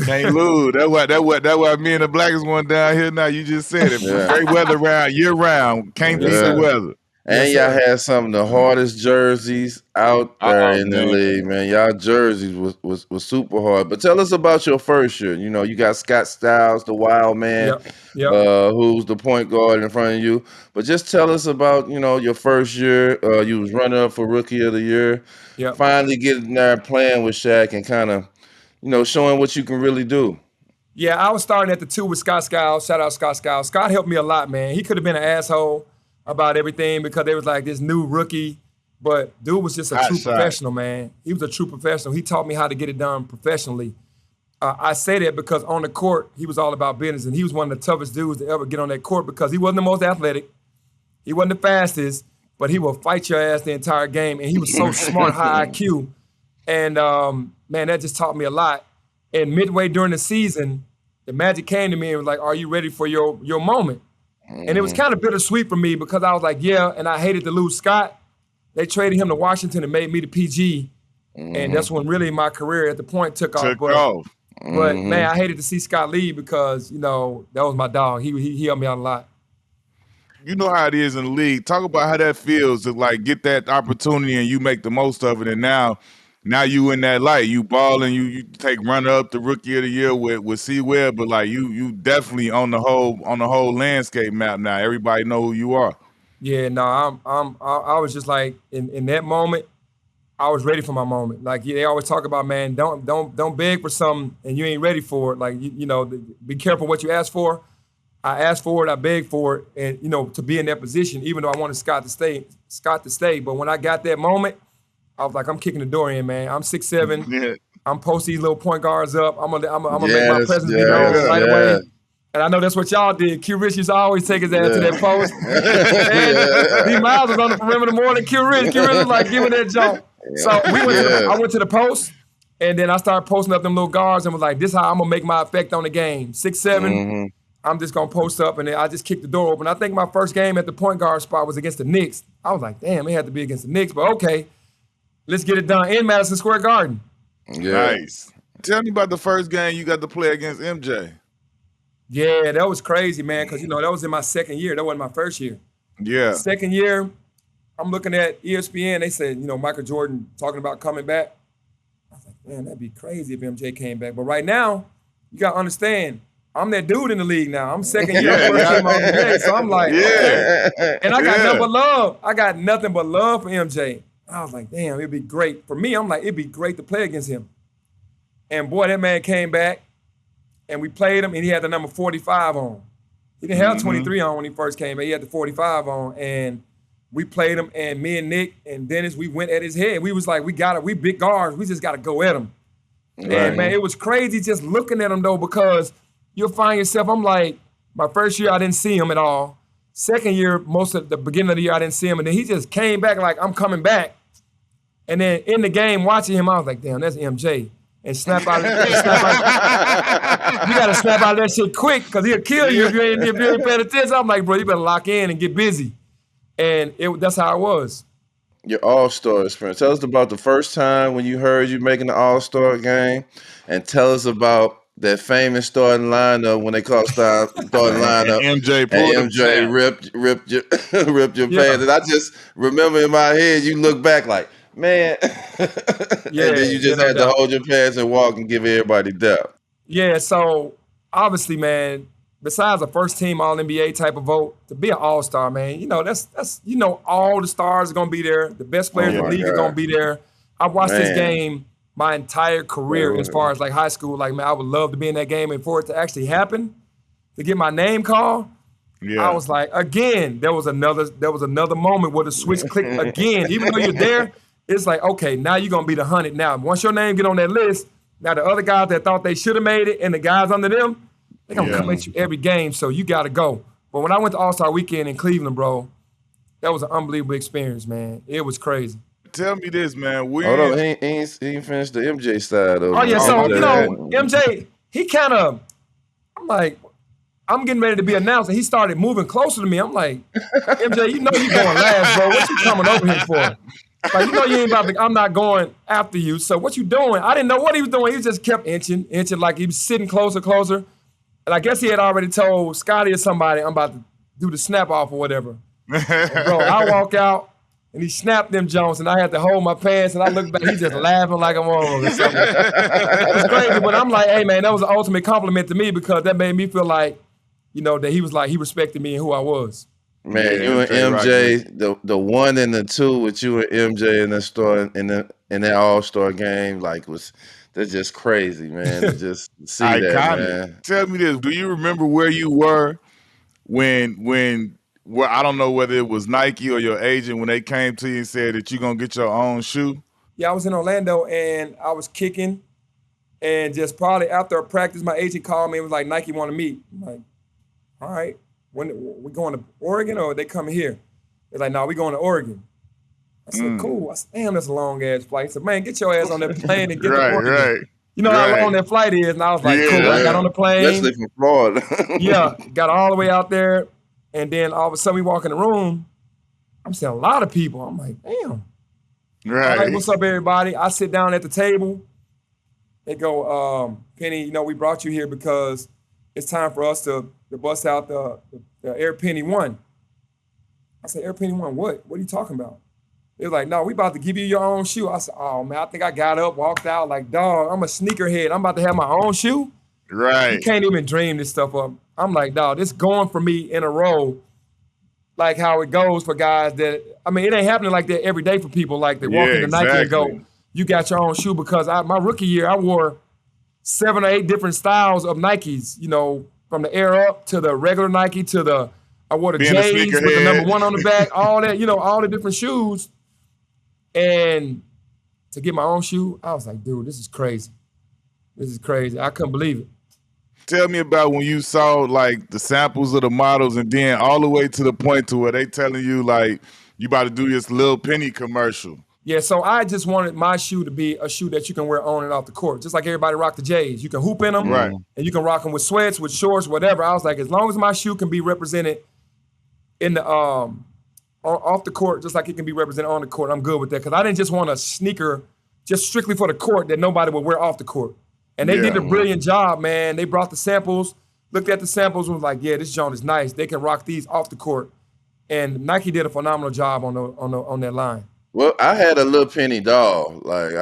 Can't lose. That's why me and the blackest one down here now, you just said it. Great weather around, year-round. Can't beat the weather. And y'all had some of the hardest jerseys out there in the league, man. Y'all jerseys was super hard. But tell us about your first year. You know, you got Scott Styles, the wild man, who's the point guard in front of you. But just tell us about, your first year. You was running up for Rookie of the Year. Finally getting there playing with Shaq and kind of, showing what you can really do. Yeah, I was starting at the 2 with Scott Skiles. Shout out Scott Skiles. Scott helped me a lot, man. He could have been an asshole about everything because they was like this new rookie, but dude was just a true professional, man. He was a true professional. He taught me how to get it done professionally. I say that because on the court, he was all about business, and he was one of the toughest dudes to ever get on that court because he wasn't the most athletic. He wasn't the fastest, but he will fight your ass the entire game, and he was so smart, high IQ. And, man, that just taught me a lot. And midway during the season, the Magic came to me and was like, are you ready for your moment? And it was kind of bittersweet for me because I was like, and I hated to lose Scott. They traded him to Washington and made me the PG. And that's when really my career at the point took off. But man, I hated to see Scott leave because, that was my dog. He helped me out a lot. You know how it is in the league. Talk about how that feels to like get that opportunity and you make the most of it. And now you in that light, you ball and you take runner up the Rookie of the Year with C Webb, but like you definitely on the whole landscape map now. Everybody know who you are. Yeah, no, I was just like in that moment, I was ready for my moment. Like they always talk about, man, don't beg for something and you ain't ready for it. Like be careful what you ask for. I asked for it, I begged for it, and to be in that position, even though I wanted Scott to stay. But when I got that moment, I was like, I'm kicking the door in, man. I'm 6'7". Yeah. I'm post these little point guards up. I'm gonna make my presence be known right away. And I know that's what y'all did. Q Rich used to always take his ass to that post. And D Miles was on the perimeter more than Q Rich. Q Rich was like giving that jump. So I went to the post, and then I started posting up them little guards and was like, this is how I'm gonna make my effect on the game. 6'7". I'm just gonna post up, and then I just kicked the door open. I think my first game at the point guard spot was against the Knicks. I was like, damn, it had to be against the Knicks, but okay. Let's get it done in Madison Square Garden. Yeah. Nice. Tell me about the first game you got to play against MJ. Yeah, that was crazy, man, because, that was in my second year. That wasn't my first year. Yeah. Second year, I'm looking at ESPN. They said, Michael Jordan talking about coming back. I was like, man, that'd be crazy if MJ came back. But right now, you got to understand, I'm that dude in the league now. I'm second year, first team all NBA. So I'm like, okay. And I got nothing but love. I got nothing but love for MJ. I was like, damn, it'd be great. For me, I'm like, it'd be great to play against him. And boy, that man came back, and we played him, and he had the number 45 on. He didn't have 23 on when he first came back. He had the 45 on, and we played him, and me and Nick and Dennis, we went at his head. We was like, we big guards. We just got to go at him. Right. And, man, it was crazy just looking at him, though, because you'll find yourself, I'm like, my first year, I didn't see him at all. Second year, most of the beginning of the year, I didn't see him. And then he just came back like, I'm coming back. And then in the game, watching him, I was like, damn, that's MJ. And snap out. You got to snap out of that shit quick because he'll kill you if you ain't paying attention. I'm like, bro, you better lock in and get busy. And that's how it was. Your All-Star experience. Tell us about the first time when you heard you making the All-Star game, and tell us about that famous starting lineup when they called starting lineup. And MJ ripped your pants. And I just remember in my head, you look back like, man. And then you just had to hold your pants and walk and give everybody depth. Yeah, so obviously, man, besides a first team All-NBA type of vote, to be an All-Star, man, that's all the stars are gonna be there. The best players in the league are gonna be there. I watched this game my entire career as far as like high school. Like, man, I would love to be in that game, and for it to actually happen, to get my name called, I was like, again, there was another moment where the switch clicked again. Even though you're there, it's like, okay, now you're gonna be the 100 now. Once your name get on that list, now the other guys that thought they should have made it and the guys under them, they're gonna come at you every game, so you gotta go. But when I went to All-Star Weekend in Cleveland, bro, that was an unbelievable experience, man. It was crazy. Tell me this, man. Hold on, he ain't finished the MJ side though. Oh yeah, so MJ, he kind of, I'm getting ready to be announced, and he started moving closer to me. I'm like, MJ, you know you going last, bro. What you coming over here for? Like, you ain't about to, I'm not going after you. So what you doing? I didn't know what he was doing. He just kept inching, like he was sitting closer. And I guess he had already told Scotty or somebody, I'm about to do the snap off or whatever. Bro, I walk out, and he snapped them Jones, and I had to hold my pants, and I looked back, he's just laughing like I'm on or something. It was crazy, but I'm like, hey, man, that was an ultimate compliment to me because that made me feel like, that he was like, he respected me and who I was. Man, you and MJ, the 1 and the 2 with you and MJ in the store in that All-Star game, like that's just crazy, man. To just see that, man. Tell me this: do you remember where you were when I don't know whether it was Nike or your agent when they came to you and said that you're gonna get your own shoe? Yeah, I was in Orlando and I was kicking, and just probably after a practice, my agent called me and was like, Nike want to meet. I'm like, all right. When we going to Oregon or they coming here? They're like, no, we going to Oregon. I said, cool. I said, damn, that's a long ass flight. He said, man, get your ass on that plane and get to Oregon. Right. You know how long that flight is? And I was like, cool. I got on the plane. Especially from Florida. Yeah, got all the way out there. And then all of a sudden we walk in the room. I'm seeing a lot of people. I'm like, damn. Right. All right, what's up, everybody? I sit down at the table. They go, Penny, we brought you here because it's time for us to bust out the Air Penny 1. I said, Air Penny 1, what? What are you talking about? They're like, no, we about to give you your own shoe. I said, oh, man, I think I got up, walked out like, dog, I'm a sneakerhead. I'm about to have my own shoe? Right. You can't even dream this stuff up. I'm like, dog, this going for me in a row like how it goes for guys that, it ain't happening like that every day for people. Like they walk into Nike and go, you got your own shoe because my rookie year, I wore 7 or 8 different styles of Nikes, from the Air Up to the regular Nike to I wore the J's with the number 1 on the back, all that, all the different shoes. And to get my own shoe, I was like, dude, this is crazy. This is crazy. I couldn't believe it. Tell me about when you saw like the samples of the models and then all the way to the point to where they telling you like you about to do this Lil Penny commercial. Yeah, so I just wanted my shoe to be a shoe that you can wear on and off the court, just like everybody rock the J's. You can hoop in them, right, and you can rock them with sweats, with shorts, whatever. I was like, as long as my shoe can be represented in the off the court, just like it can be represented on the court, I'm good with that. Because I didn't just want a sneaker just strictly for the court that nobody would wear off the court. And they did a brilliant job, man. They brought the samples. looked at the samples and was like, yeah, this joint is nice. They can rock these off the court. And Nike did a phenomenal job on that line. Well, I had a little penny doll. Like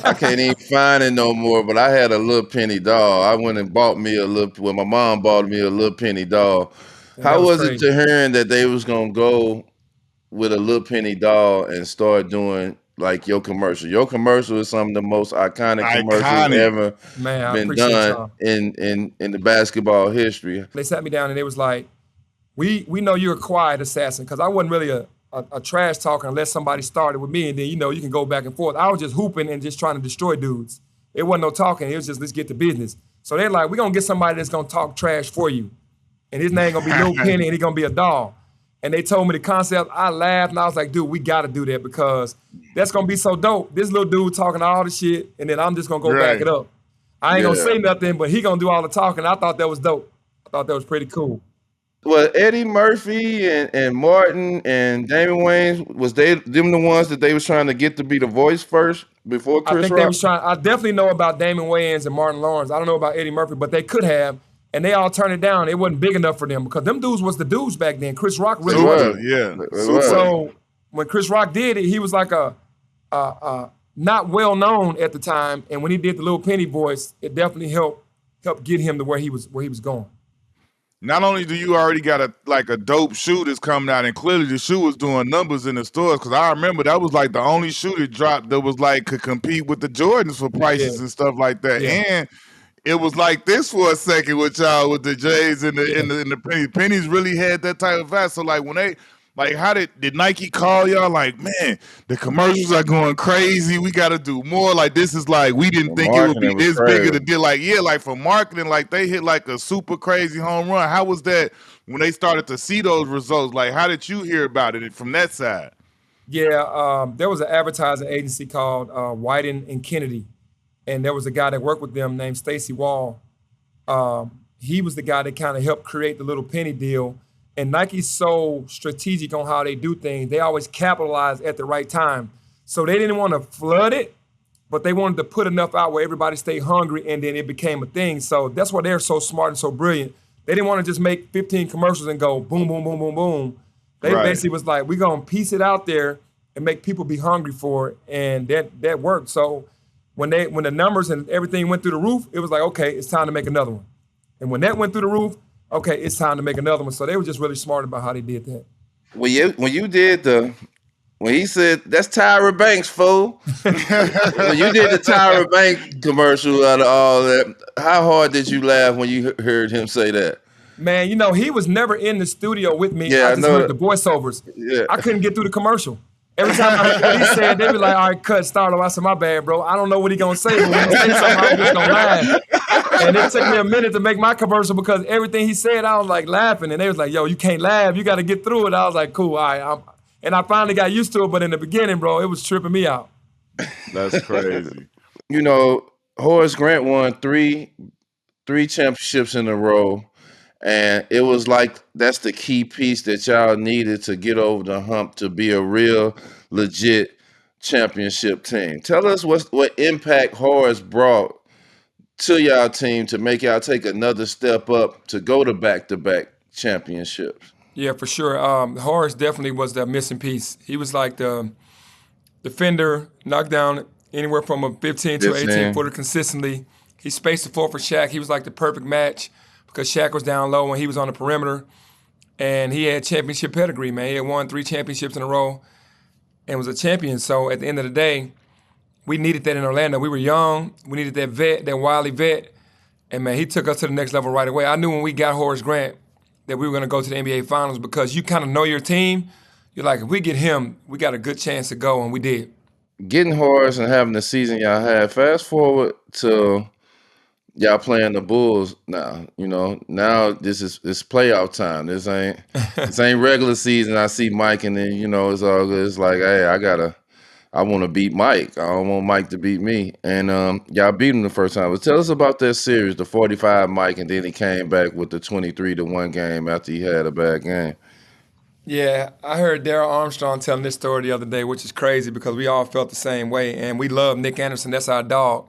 I can't even find it no more. But I had a little penny doll. I went and bought me a little. Well, my mom bought me a little penny doll. And How that was it crazy. to hearing that they was gonna go with a little penny doll and start doing like your commercial? Your commercial is some of the most iconic commercials Iconic. ever Man, I been appreciate done y'all. in the basketball history. They sat me down and they was like, we know you're a quiet assassin, because I wasn't really a trash talker unless somebody started with me, and then, you can go back and forth. I was just hooping and just trying to destroy dudes. It wasn't no talking. It was just, let's get to business. So they're like, we're going to get somebody that's going to talk trash for you. And his name going to be Lil Penny, and he's going to be a doll. And they told me the concept. I laughed, and I was like, dude, we got to do that, because that's going to be so dope. This little dude talking all the shit, and then I'm just going to go back it up. I ain't going to say nothing, but he going to do all the talking. I thought that was dope. I thought that was pretty cool. Well, Eddie Murphy and Martin and Damon Wayans, was them the ones that they was trying to get to be the voice first before I Chris think Rock? they was trying. I definitely know about Damon Wayans and Martin Lawrence. I don't know about Eddie Murphy, but they could have, and they all turned it down. It wasn't big enough for them, because them dudes was the dudes back then. Chris Rock really They wasn't. were. Yeah. They Super. were. So when Chris Rock did it, he was like a not well known at the time, and when he did the Lil Penny voice, it definitely helped get him to where he was going. Not only do you already got a dope shoe that's coming out, and clearly the shoe was doing numbers in the stores, because I remember that was like the only shoe that dropped that was like could compete with the Jordans for prices and stuff like that. Yeah. And it was like this for a second with y'all with the J's and the pennies. Pennies really had that type of vibe. So like when they how did Nike call y'all like, man, the commercials are going crazy, we got to do more, like this is like we didn't think it would be marketing was this big of crazy. a deal, like for marketing, like they hit like a super crazy home run. How was that when they started to see those results? Like how did you hear about it from that side? Yeah, there was an advertising agency called Whiten and Kennedy, and there was a guy that worked with them named Stacy Wall. He was the guy that kind of helped create the Little Penny deal. And Nike's so strategic on how they do things. They always capitalize at the right time. So they didn't want to flood it, but they wanted to put enough out where everybody stayed hungry, and then it became a thing. So that's why they're so smart and so brilliant. They didn't want to just make 15 commercials and go boom, boom, boom, boom, boom. They basically was like, we're going to piece it out there and make people be hungry for it. And that worked. So when the numbers and everything went through the roof, it was like, okay, it's time to make another one. And when that went through the roof, okay, it's time to make another one. So they were just really smart about how they did that. When you did when he said, that's Tyra Banks, fool. When you did the Tyra Banks commercial out of all that, how hard did you laugh when you heard him say that? Man, he was never in the studio with me. Yeah, I I just know heard that. the voiceovers. Yeah. I couldn't get through the commercial. Every time I heard what he said, they be like, all right, cut, start over. I said, my bad, bro. I don't know what he gonna say, but when he say something, I'm just gonna laugh. And it took me a minute to make my commercial, because everything he said, I was like laughing. And they was like, yo, you can't laugh. You got to get through it. I was like, cool, all right. And I finally got used to it, but in the beginning, bro, it was tripping me out. That's crazy. Horace Grant won three championships in a row. And it was like that's the key piece that y'all needed to get over the hump to be a real legit championship team. Tell us what impact Horace brought to y'all team to make y'all take another step up to go to back-to-back championships. Yeah, for sure. Horace definitely was that missing piece. He was like the defender, knocked down anywhere from a 15 to 18 footer consistently. He spaced the floor for Shaq. He was like the perfect match, because Shaq was down low and he was on the perimeter. And he had championship pedigree, man. He had won 3 championships in a row and was a champion. So at the end of the day, we needed that in Orlando. We were young. We needed that vet, that wily vet. And, man, he took us to the next level right away. I knew when we got Horace Grant that we were going to go to the NBA Finals, because you kind of know your team. You're like, if we get him, we got a good chance to go, and we did. Getting Horace and having the season y'all had, fast forward to y'all playing the Bulls now. Now it's playoff time. This ain't regular season. I see Mike, and then it's all good. It's like, hey, I want to beat Mike. I don't want Mike to beat me. And y'all beat him the first time. But tell us about that series, the 45 Mike, and then he came back with the 23-1 game after he had a bad game. Yeah, I heard Darryl Armstrong telling this story the other day, which is crazy, because we all felt the same way. And we love Nick Anderson. That's our dog.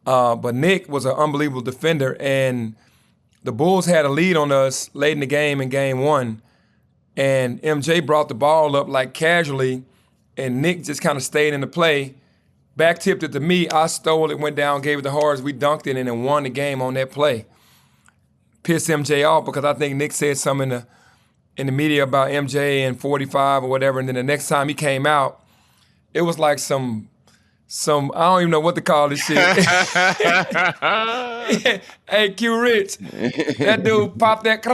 But Nick was an unbelievable defender. And the Bulls had a lead on us late in the game in game 1, and MJ brought the ball up like casually, and Nick just kind of stayed in the play. Back tipped it to me. I stole it, went down, gave it to Hards. We dunked it and then won the game on that play. Pissed MJ off because I think Nick said something in the media about MJ and 45 or whatever. And then the next time he came out, it was like some I don't even know what to call this shit. Hey, Q Rich, that dude popped that,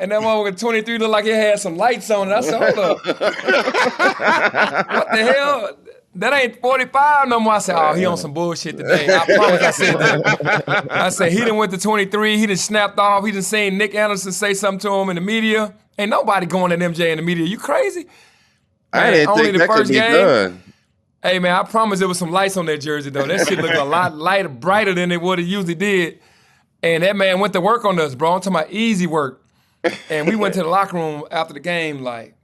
and that one with 23 looked like it had some lights on it. I said, hold up. What the hell? That ain't 45 no more. I said, oh, he on some bullshit today. I promise I said that. I said, he done went to 23. He done snapped off. He done seen Nick Anderson say something to him in the media. Ain't nobody going at MJ in the media. You crazy? I didn't think that could be done. Hey, man, I promise there was some lights on that jersey, though. That shit looked a lot lighter, brighter than it would have usually did. And that man went to work on us, bro. I'm talking about easy work. And we went to the locker room after the game like,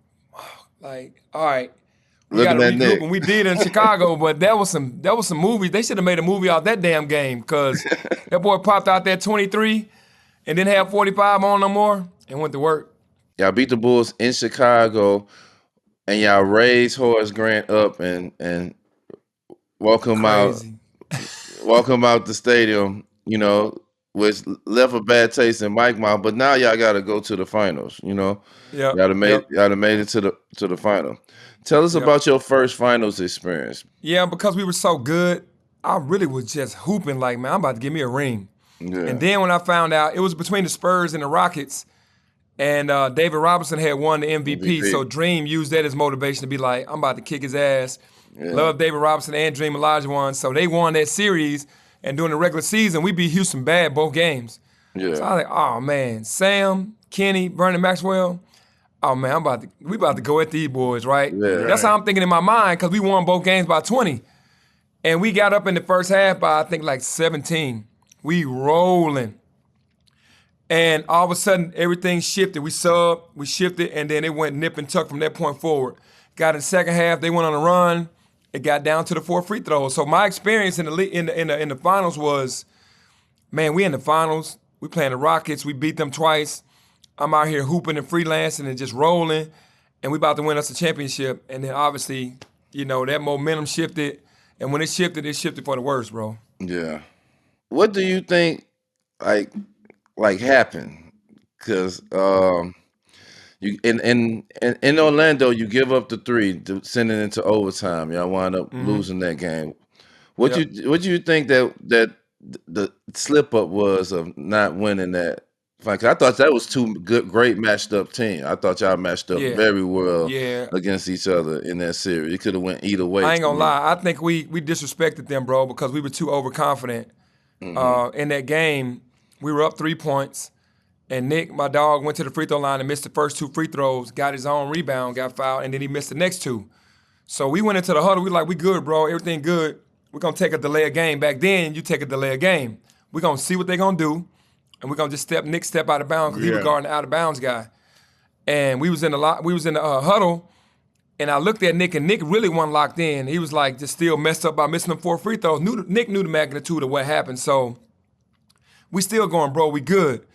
all right. We got to regroup, and we did in Chicago, but that was some movies. They should have made a movie out that damn game because that boy popped out that 23 and didn't have 45 on no more and went to work. Y'all beat the Bulls in Chicago, and y'all raised Horace Grant up and welcome out the stadium, you know, which left a bad taste in Mike's mouth. But now y'all got to go to the finals, you know. Yeah, y'all have made it to the final. Tell us about your first finals experience. Yeah, because we were so good, I really was just hooping like, man, I'm about to give me a ring. Yeah. And then when I found out, it was between the Spurs and the Rockets, and David Robinson had won the MVP, so Dream used that as motivation to be like, I'm about to kick his ass. Yeah. Love David Robinson and Dream Olajuwon. So they won that series, and during the regular season, we beat Houston bad both games. Yeah. So I was like, oh, man, Sam, Kenny, Vernon Maxwell, oh, man, we about to go at these boys, right? Yeah, that's how I'm thinking in my mind because we won both games by 20. And we got up in the first half by, I think, like 17. We rolling. And all of a sudden, everything shifted. We shifted, and then it went nip and tuck from that point forward. Got in the second half, they went on a run. It got down to the 4 free throws. So my experience in the finals was, man, we in the finals. We playing the Rockets. We beat them twice. I'm out here hooping and freelancing and just rolling, and we about to win us a championship. And then obviously, you know, that momentum shifted, and when it shifted for the worse, bro. Yeah. What do you think, like happened? Because you in Orlando, you give up the 3 to send it into overtime. Y'all wind up losing that game. What do you think that the slip up was of not winning that? I thought that was two great matched up teams. I thought y'all matched up very well against each other in that series. It could have went either way. I ain't gonna lie. I think we disrespected them, bro, because we were too overconfident. In that game, we were up 3 points, and Nick, my dog, went to the free throw line and missed the first 2 free throws, got his own rebound, got fouled, and then he missed the next 2. So we went into the huddle. We like, we good, bro. Everything good. We're gonna take a delay of game. Back then, you take a delay of game. We're gonna see what they're gonna do. And we're gonna just Nick step out of bounds because he was guarding the out of bounds guy. And we was in the huddle, and I looked at Nick, and Nick really wasn't locked in. He was like just still messed up by missing them 4 free throws. Nick knew the magnitude of what happened, so we still going, bro. We good.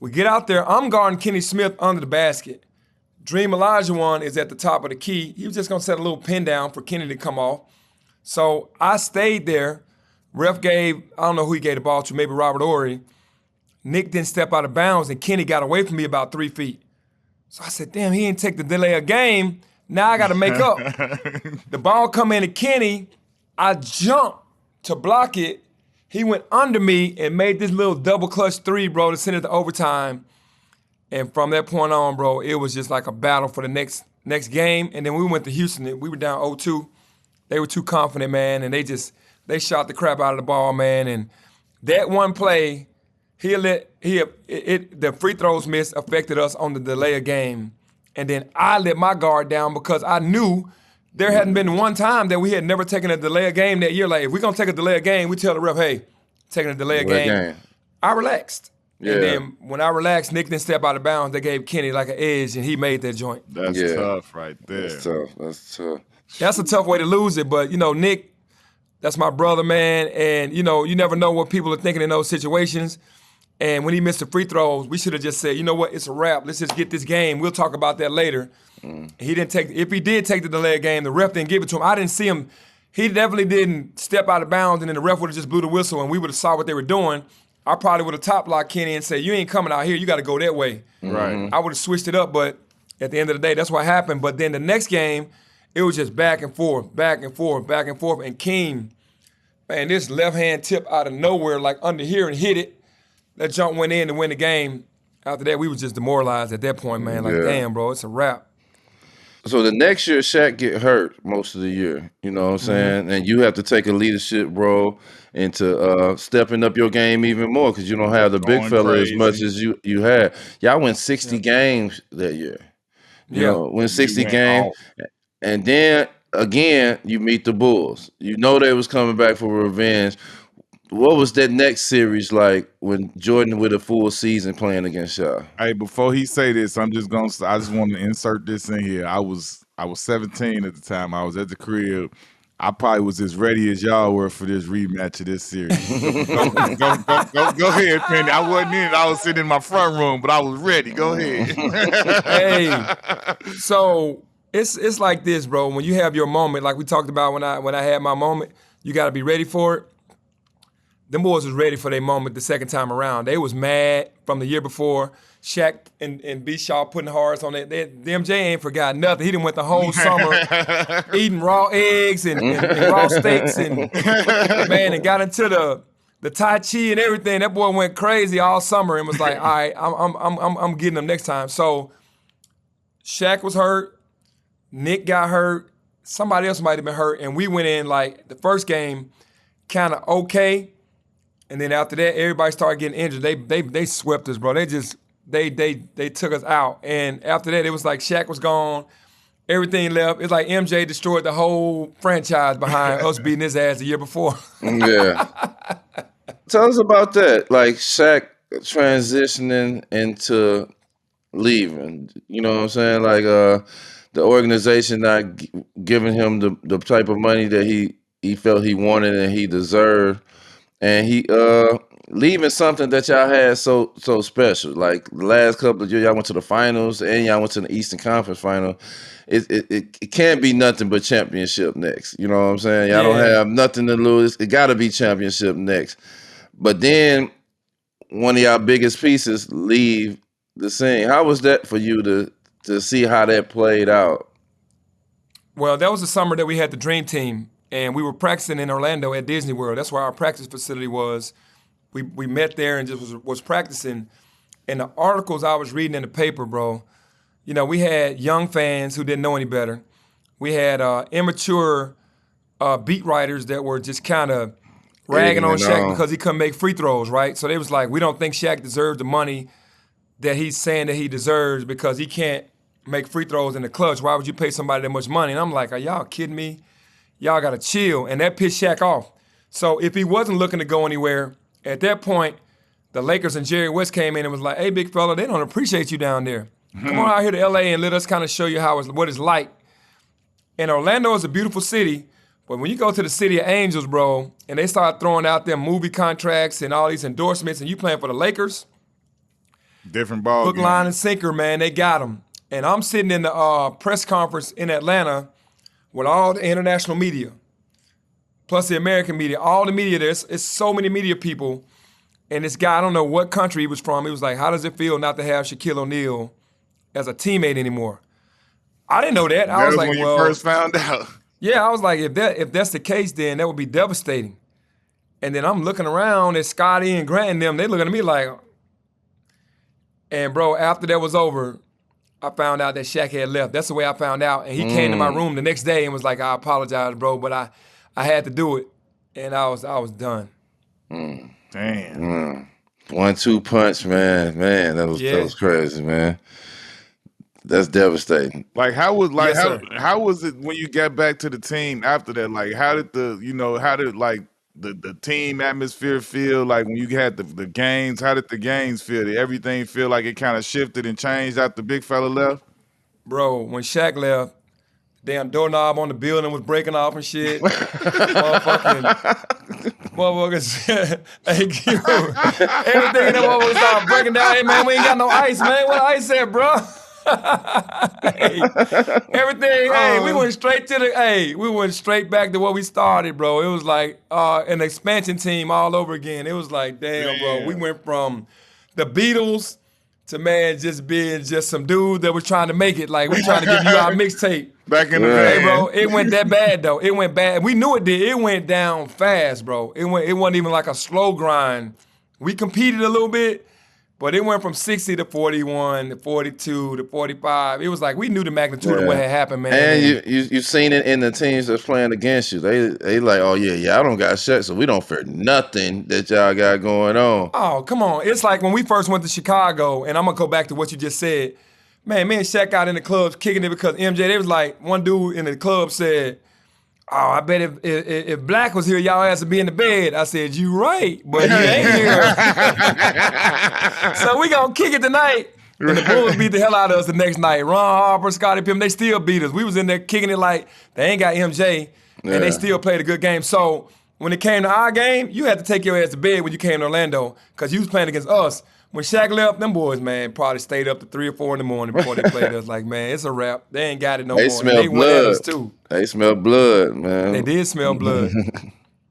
We get out there. I'm guarding Kenny Smith under the basket. Dream Olajuwon is at the top of the key. He was just gonna set a little pin down for Kenny to come off. So I stayed there. Ref gave, I don't know who he gave the ball to, maybe Robert Horry. Nick didn't step out of bounds, and Kenny got away from me about 3 feet. So I said, damn, he didn't take the delay of game. Now I got to make up. The ball come in to Kenny. I jumped to block it. He went under me and made this little double clutch 3, bro, to send it to overtime. And from that point on, bro, it was just like a battle for the next game. And then we went to Houston. We were down 0-2. They were too confident, man, and they shot the crap out of the ball, man. And that one play, the free throws missed affected us on the delay of game. And then I let my guard down because I knew there hadn't been one time that we had never taken a delay of game that year. Like, if we're going to take a delay of game, we tell the ref, hey, taking a delay of game. I relaxed. Yeah. And then when I relaxed, Nick didn't step out of bounds. They gave Kenny like an edge, and he made that joint. That's tough right there. That's tough. That's a tough way to lose it. But, you know, Nick, that's my brother, man. And, you know, you never know what people are thinking in those situations. And when he missed the free throws, we should have just said, you know what, it's a wrap. Let's just get this game. We'll talk about that later. He didn't take. If he did take the delay game, the ref didn't give it to him. I didn't see him. He definitely didn't step out of bounds, and then the ref would have just blew the whistle, and we would have saw what they were doing. I probably would have top locked Kenny and said, you ain't coming out here. You got to go that way. Right. I would have switched it up, but at the end of the day, that's what happened. But then the next game, it was just back and forth, back and forth, back and forth. And King, man, this left-hand tip out of nowhere, like under here, and hit it. That jump went in to win the game. After that, we was just demoralized at that point, man. Like, damn, bro, it's a wrap. So the next year, Shaq get hurt most of the year. You know what I'm saying? And you have to take a leadership role into stepping up your game even more because you don't have the big Going fella as crazy. much as you had. Y'all went 60 games that year. You know, win 60 went games. off. And then, again, you meet the Bulls. You know they was coming back for revenge. What was that next series like when Jordan with a full season playing against y'all? Hey, before he say this, I just want to insert this in here. I was 17 at the time. I was at the crib. I probably was as ready as y'all were for this rematch of this series. Go ahead, Penny. I wasn't in it. I was sitting in my front room, but I was ready. Go ahead. Hey, so it's like this, bro. When you have your moment, like we talked about when I had my moment, you got to be ready for it. Them boys was ready for their moment the second time around. They was mad from the year before. Shaq and B. Shaw putting hearts on it. The MJ ain't forgot nothing. He done went the whole summer eating raw eggs and raw steaks and man, and got into the Tai Chi and everything. That boy went crazy all summer and was like, all right, I'm getting them next time. So Shaq was hurt. Nick got hurt. Somebody else might have been hurt, and we went in like the first game, kind of okay. And then after that, everybody started getting injured. They swept us, bro. They took us out. And after that, it was like Shaq was gone. Everything left. It's like MJ destroyed the whole franchise behind us beating his ass the year before. Yeah. Tell us about that. Like Shaq transitioning into leaving. You know what I'm saying? Like the organization not giving him the type of money that he felt he wanted and he deserved. And he leaving something that y'all had so special. Like the last couple of years, y'all went to the finals and y'all went to the Eastern Conference final. It can't be nothing but championship next. You know what I'm saying? Y'all don't have nothing to lose. It got to be championship next. But then one of y'all biggest pieces leave the scene. How was that for you to see how that played out? Well, that was the summer that we had the Dream Team. And we were practicing in Orlando at Disney World. That's where our practice facility was. We met there and just was practicing. And the articles I was reading in the paper, bro, you know, we had young fans who didn't know any better. We had immature beat writers that were just kind of ragging on Shaq because he couldn't make free throws, right? So they was like, we don't think Shaq deserves the money that he's saying that he deserves because he can't make free throws in the clutch. Why would you pay somebody that much money? And I'm like, are y'all kidding me? Y'all got to chill. And that pissed Shaq off. So if he wasn't looking to go anywhere, at that point, the Lakers and Jerry West came in and was like, hey, big fella, they don't appreciate you down there. Come on out here to L.A. and let us kind of show you what it's like. And Orlando is a beautiful city, but when you go to the City of Angels, bro, and they start throwing out them movie contracts and all these endorsements, and you playing for the Lakers, different ball hook, line, and sinker, man, they got them. And I'm sitting in the press conference in Atlanta with all the international media, plus the American media, all the media there. It's so many media people. And this guy, I don't know what country he was from, he was like, how does it feel not to have Shaquille O'Neal as a teammate anymore? I didn't know that. I was like, when you well, first found out. Yeah, I was like, if that's the case, then that would be devastating. And then I'm looking around at Scotty and Grant and them, they looking at me like, and bro, after that was over, I found out that Shaq had left. That's the way I found out. And he came to my room the next day and was like, I apologize, bro, but I had to do it. And I was done. Damn. 1-2 punch, man. That was crazy, man. That's devastating. Like how was Yes, how was it when you got back to the team after that? Like how did the team atmosphere feel like when you had the games? How did the games feel? Did everything feel like it kind of shifted and changed after big fella left? Bro, when Shaq left, Damn doorknob on the building was breaking off and shit. Motherfuckers, hey, Q, everything in that motherfucker started breaking down. Hey, man, we ain't got no ice, man. What ice at, bro? Hey, everything, we went straight to we went straight back to what we started, bro. It was like an expansion team all over again. It was like, damn, bro, we went from the Beatles to, man, just being just some dude that was trying to make it. Like, we trying to give you our mixtape. Back in the day, bro, it went that bad, though. It went bad. We knew it did. It went down fast, bro. It wasn't even like a slow grind. We competed a little bit, but it went from 60 to 41 to 42 to 45. It was like we knew the magnitude of what had happened, man. And you seen it in the teams that's playing against you. They like, oh yeah, I don't got shit, so we don't fear nothing that y'all got going on. Oh, come on. It's like when we first went to Chicago, and I'm gonna go back to what you just said. Man, me and Shaq out in the clubs kicking it because MJ, they was like, one dude in the club said, oh, I bet if Black was here, y'all ass would be in the bed. I said, you right, but he ain't here. So we gonna kick it tonight. And the Bulls beat the hell out of us the next night. Ron Harper, Scottie Pippen, they still beat us. We was in there kicking it like they ain't got MJ, and they still played a good game. So when it came to our game, you had to take your ass to bed when you came to Orlando because you was playing against us. When Shaq left, them boys, man, probably stayed up to 3 or 4 in the morning before they played us. Like, man, it's a wrap. They ain't got it no more. They smell blood. Us too. They smell blood, man. They did smell blood.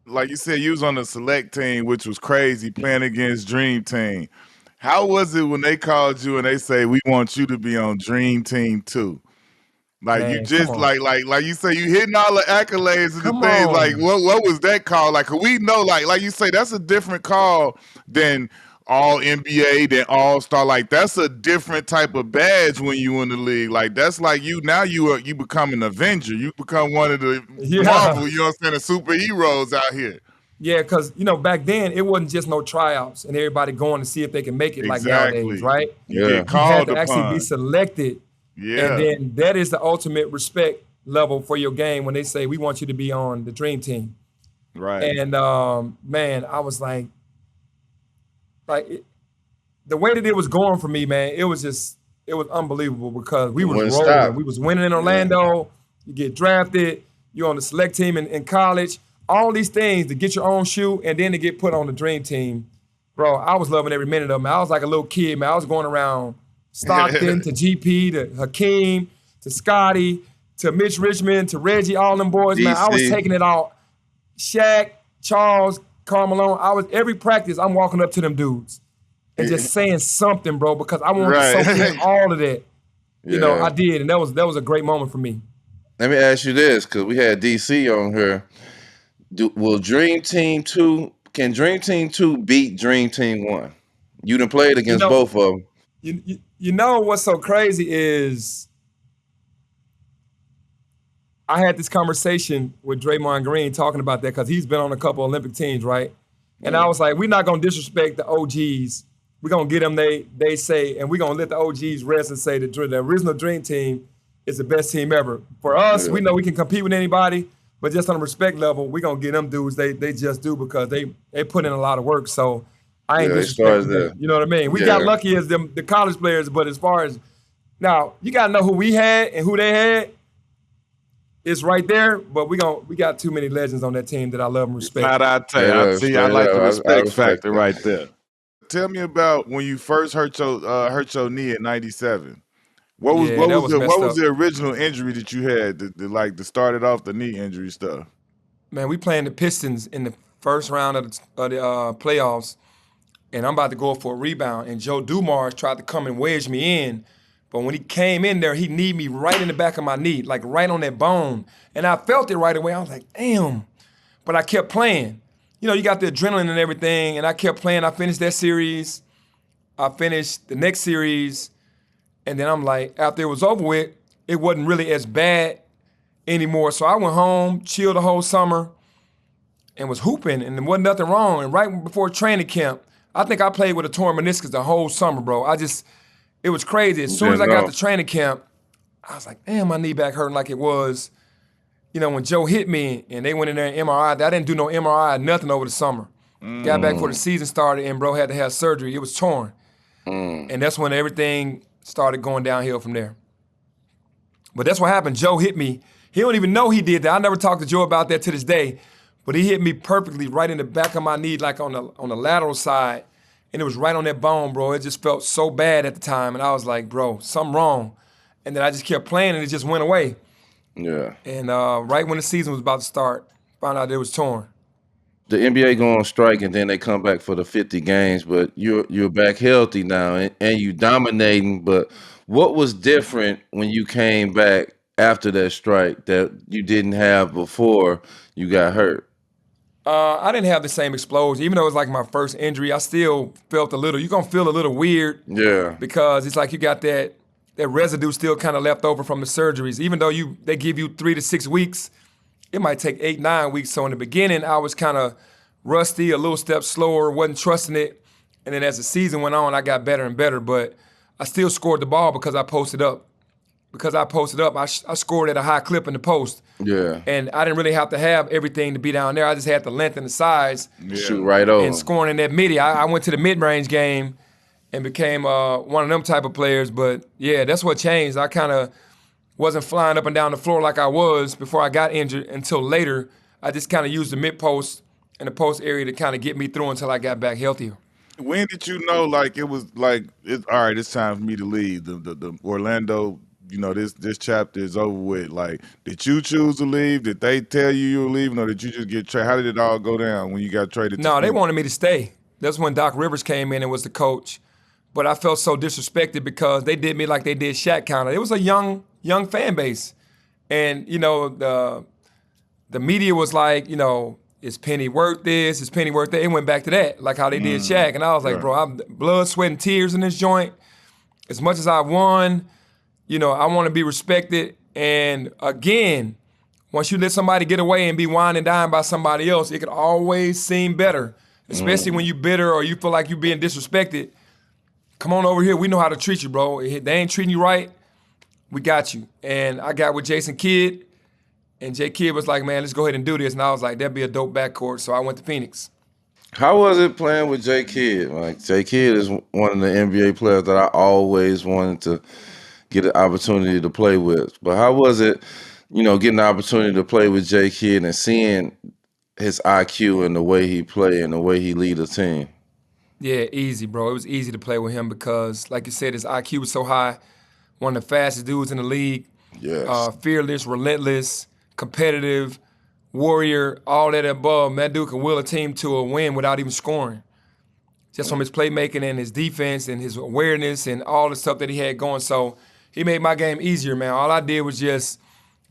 Like you said, you was on the select team, which was crazy, playing against Dream Team. How was it when they called you and they say, we want you to be on Dream Team 2? Like, man, you just like you say, you hitting all the accolades and the things. Like, what was that call? Like, we know, like you say, that's a different call than all NBA, then all-star. Like, that's a different type of badge when you in the league. Like, that's like you become an Avenger. You become one of the Marvel, you know what I'm saying, the superheroes out here. Yeah, because, back then, it wasn't just no tryouts and everybody going to see if they can make it like nowadays, right? You get called upon. You had to actually be selected. Yeah. And then that is the ultimate respect level for your game when they say, we want you to be on the Dream Team. Right. And, man, I was like the way that it was going for me, man, it was unbelievable because we was rolling. Stop. We was winning in Orlando. You get drafted. You're on the select team in college. All these things to get your own shoe and then to get put on the Dream Team. Bro, I was loving every minute of them. I was like a little kid, man. I was going around Stockton to GP to Hakeem to Scotty to Mitch Richmond to Reggie, all them boys, man. I was taking it all. Shaq, Charles, Karl Malone. Every practice, I'm walking up to them dudes and just saying something, bro, because I wanted to soak in all of that. You know, I did, and that was a great moment for me. Let me ask you this, because we had DC on here. Will Dream Team 2, can Dream Team 2 beat Dream Team 1? You done played against both of them. You know what's so crazy is I had this conversation with Draymond Green talking about that because he's been on a couple Olympic teams, right? And I was like, we're not going to disrespect the OGs. We're going to get them, they say, and we're going to let the OGs rest and say the original Dream Team is the best team ever. For us, we know we can compete with anybody, but just on a respect level, we're going to get them dudes. They just do because they put in a lot of work. So I ain't disrespecting them. You know what I mean? We got lucky as the college players, but as far as now, you got to know who we had and who they had. It's right there, but we got too many legends on that team that I love and respect. I tell you, I like the respect factor right there. Tell me about when you first hurt your knee at 97. What was the original injury that you had that started off the knee injury stuff? Man, we playing the Pistons in the first round of the playoffs, and I'm about to go for a rebound, and Joe Dumars tried to come and wedge me in. But when he came in there, he kneed me right in the back of my knee, like right on that bone. And I felt it right away. I was like, damn. But I kept playing. You know, you got the adrenaline and everything, and I kept playing. I finished that series. I finished the next series. And then I'm like, after it was over with, it wasn't really as bad anymore. So I went home, chilled the whole summer, and was hooping, and there wasn't nothing wrong. And right before training camp, I think I played with a torn meniscus the whole summer, bro. It was crazy. As soon as I got to training camp, I was like, damn, my knee back hurting like it was, when Joe hit me and they went in there and MRI. I didn't do no MRI, nothing over the summer. Got back before the season started and bro had to have surgery. It was torn. And that's when everything started going downhill from there. But that's what happened. Joe hit me. He don't even know he did that. I never talked to Joe about that to this day, but he hit me perfectly right in the back of my knee, like on the lateral side, and it was right on that bone, bro. It just felt so bad at the time, and I was like, bro, something wrong. And then I just kept playing, and it just went away. Yeah. And right when the season was about to start, found out it was torn. The NBA go on strike, and then they come back for the 50 games, but you're back healthy now, and you dominating. But what was different when you came back after that strike that you didn't have before you got hurt? I didn't have the same explosion. Even though it was like my first injury, I still felt you're going to feel a little weird. Yeah. Because it's like you got that residue still kind of left over from the surgeries. Even though they give you 3 to 6 weeks, it might take 8, 9 weeks. So in the beginning, I was kind of rusty, a little step slower, wasn't trusting it. And then as the season went on, I got better and better. But I still scored the ball because I posted up. I scored at a high clip in the post. Yeah. And I didn't really have to have everything to be down there. I just had the length and the size. Yeah. Shoot right over. And scoring in that midi. I went to the mid-range game and became one of them type of players. But, yeah, that's what changed. I kind of wasn't flying up and down the floor like I was before I got injured until later. I just kind of used the mid-post and the post area to kind of get me through until I got back healthier. When did you know, like, it was like, all right, it's time for me to leave? The Orlando, this chapter is over with. Like, did you choose to leave? Did they tell you were leaving, or did you just get traded? How did it all go down when you got traded? No, they wanted me to stay. That's when Doc Rivers came in and was the coach. But I felt so disrespected because they did me like they did Shaq kind of. It was a young fan base. And, the media was like, is Penny worth this? Is Penny worth that? It went back to that, like how they did Shaq. And I was like, bro, I'm blood, sweat, and tears in this joint. As much as I won, I want to be respected. And again, once you let somebody get away and be wine and dine by somebody else, it could always seem better, especially when you're bitter or you feel like you're being disrespected. Come on over here. We know how to treat you, bro. If they ain't treating you right, we got you. And I got with Jason Kidd, and Jay Kidd was like, man, let's go ahead and do this. And I was like, that'd be a dope backcourt. So I went to Phoenix. How was it playing with Jay Kidd? Like, Jay Kidd is one of the NBA players that I always wanted to get an opportunity to play with. But how was it, getting the opportunity to play with Jay Kidd and seeing his IQ and the way he play and the way he lead a team? Yeah, easy, bro. It was easy to play with him because, like you said, his IQ was so high. One of the fastest dudes in the league. Yes. Fearless, relentless, competitive, warrior, all that above. That dude can will a team to a win without even scoring. Just from his playmaking and his defense and his awareness and all the stuff that he had going. So he made my game easier, man. All I did was just,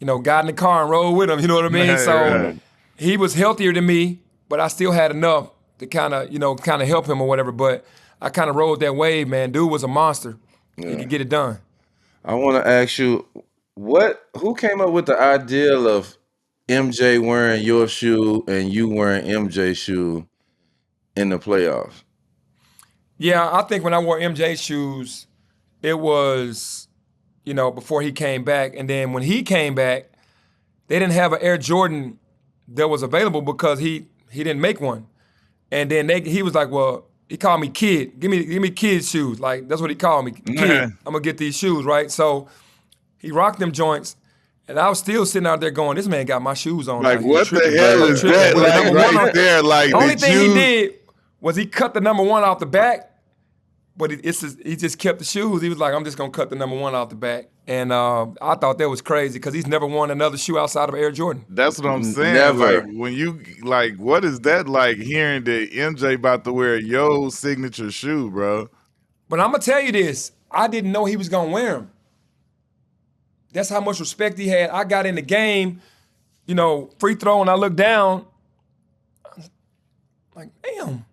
got in the car and roll with him, you know what I mean? So he was healthier than me, but I still had enough to kind of help him or whatever. But I kind of rode that wave, man. Dude was a monster. Yeah. He could get it done. I want to ask you, who came up with the idea of MJ wearing your shoe and you wearing MJ's shoe in the playoffs? Yeah, I think when I wore MJ's shoes, it was, before he came back. And then when he came back, they didn't have an Air Jordan that was available because he didn't make one. And then he was like, well, he called me Kid. Give me Kid shoes. Like, that's what he called me. Kid, I'm going to get these shoes, right? So he rocked them joints. And I was still sitting out there going, this man got my shoes on. Like what the hell is that? Like right there, like the only thing he did was he cut the number 1 off the back, but he just kept the shoes. He was like, I'm just going to cut the number 1 off the back. And I thought that was crazy because he's never worn another shoe outside of Air Jordan. That's what I'm saying. Never. Like, when you, like, what is that like hearing that MJ about to wear your signature shoe, bro? But I'm going to tell you this. I didn't know he was going to wear them. That's how much respect he had. I got in the game, free throw, and I looked down. Like, damn.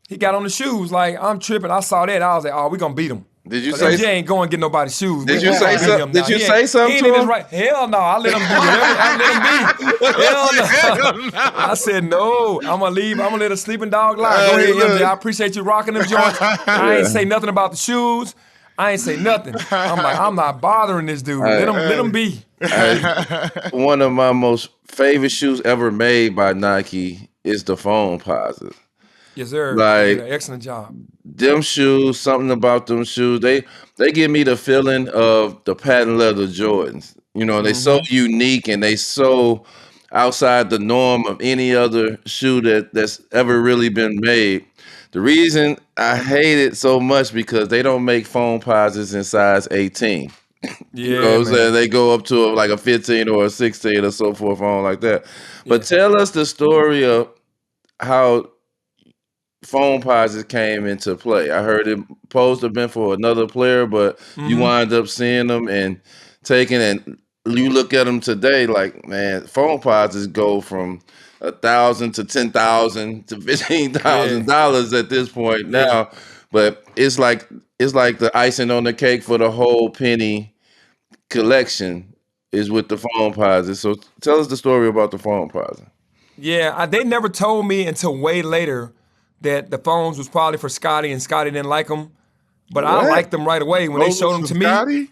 He got on the shoes. Like, I'm tripping. I saw that. I was like, oh, we're going to beat him. Did you say? MJ ain't going to get nobody's shoes. Did you say something? Did you say something to him? Hell no. I let him do whatever. I let him be. Hell no. I said, no. I'm going to leave. I'm going to let a sleeping dog lie. Go ahead, MJ. I appreciate you rocking them joints. I ain't say nothing about the shoes. I ain't say nothing. I'm like, I'm not bothering this dude. Let him be. One of my most favorite shoes ever made by Nike is the Foamposites. Yes, sir. Like, excellent job. Them shoes, something about them shoes, they give me the feeling of the patent leather Jordans. You know, they so unique and they so outside the norm of any other shoe that's ever really been made. The reason I hate it so much because they don't make Foamposites in size 18. You know what Yeah, I'm saying? man. They go up to like a 15 or a 16 or so forth on like that. But tell us the story of how Foamposites came into play. I heard it supposed to have been for another player, but you wind up seeing them and taking and you look at them today like, man, Foamposites go from $1,000 to $10,000 to $15,000 at this point now. But it's like the icing on the cake for the whole Penny collection is with the Foamposites. So tell us the story about the Foamposites. Yeah, they never told me until way later that the phones was probably for Scotty and Scotty didn't like them. But I What? liked them right away when they Those showed was them for to me. Scotty?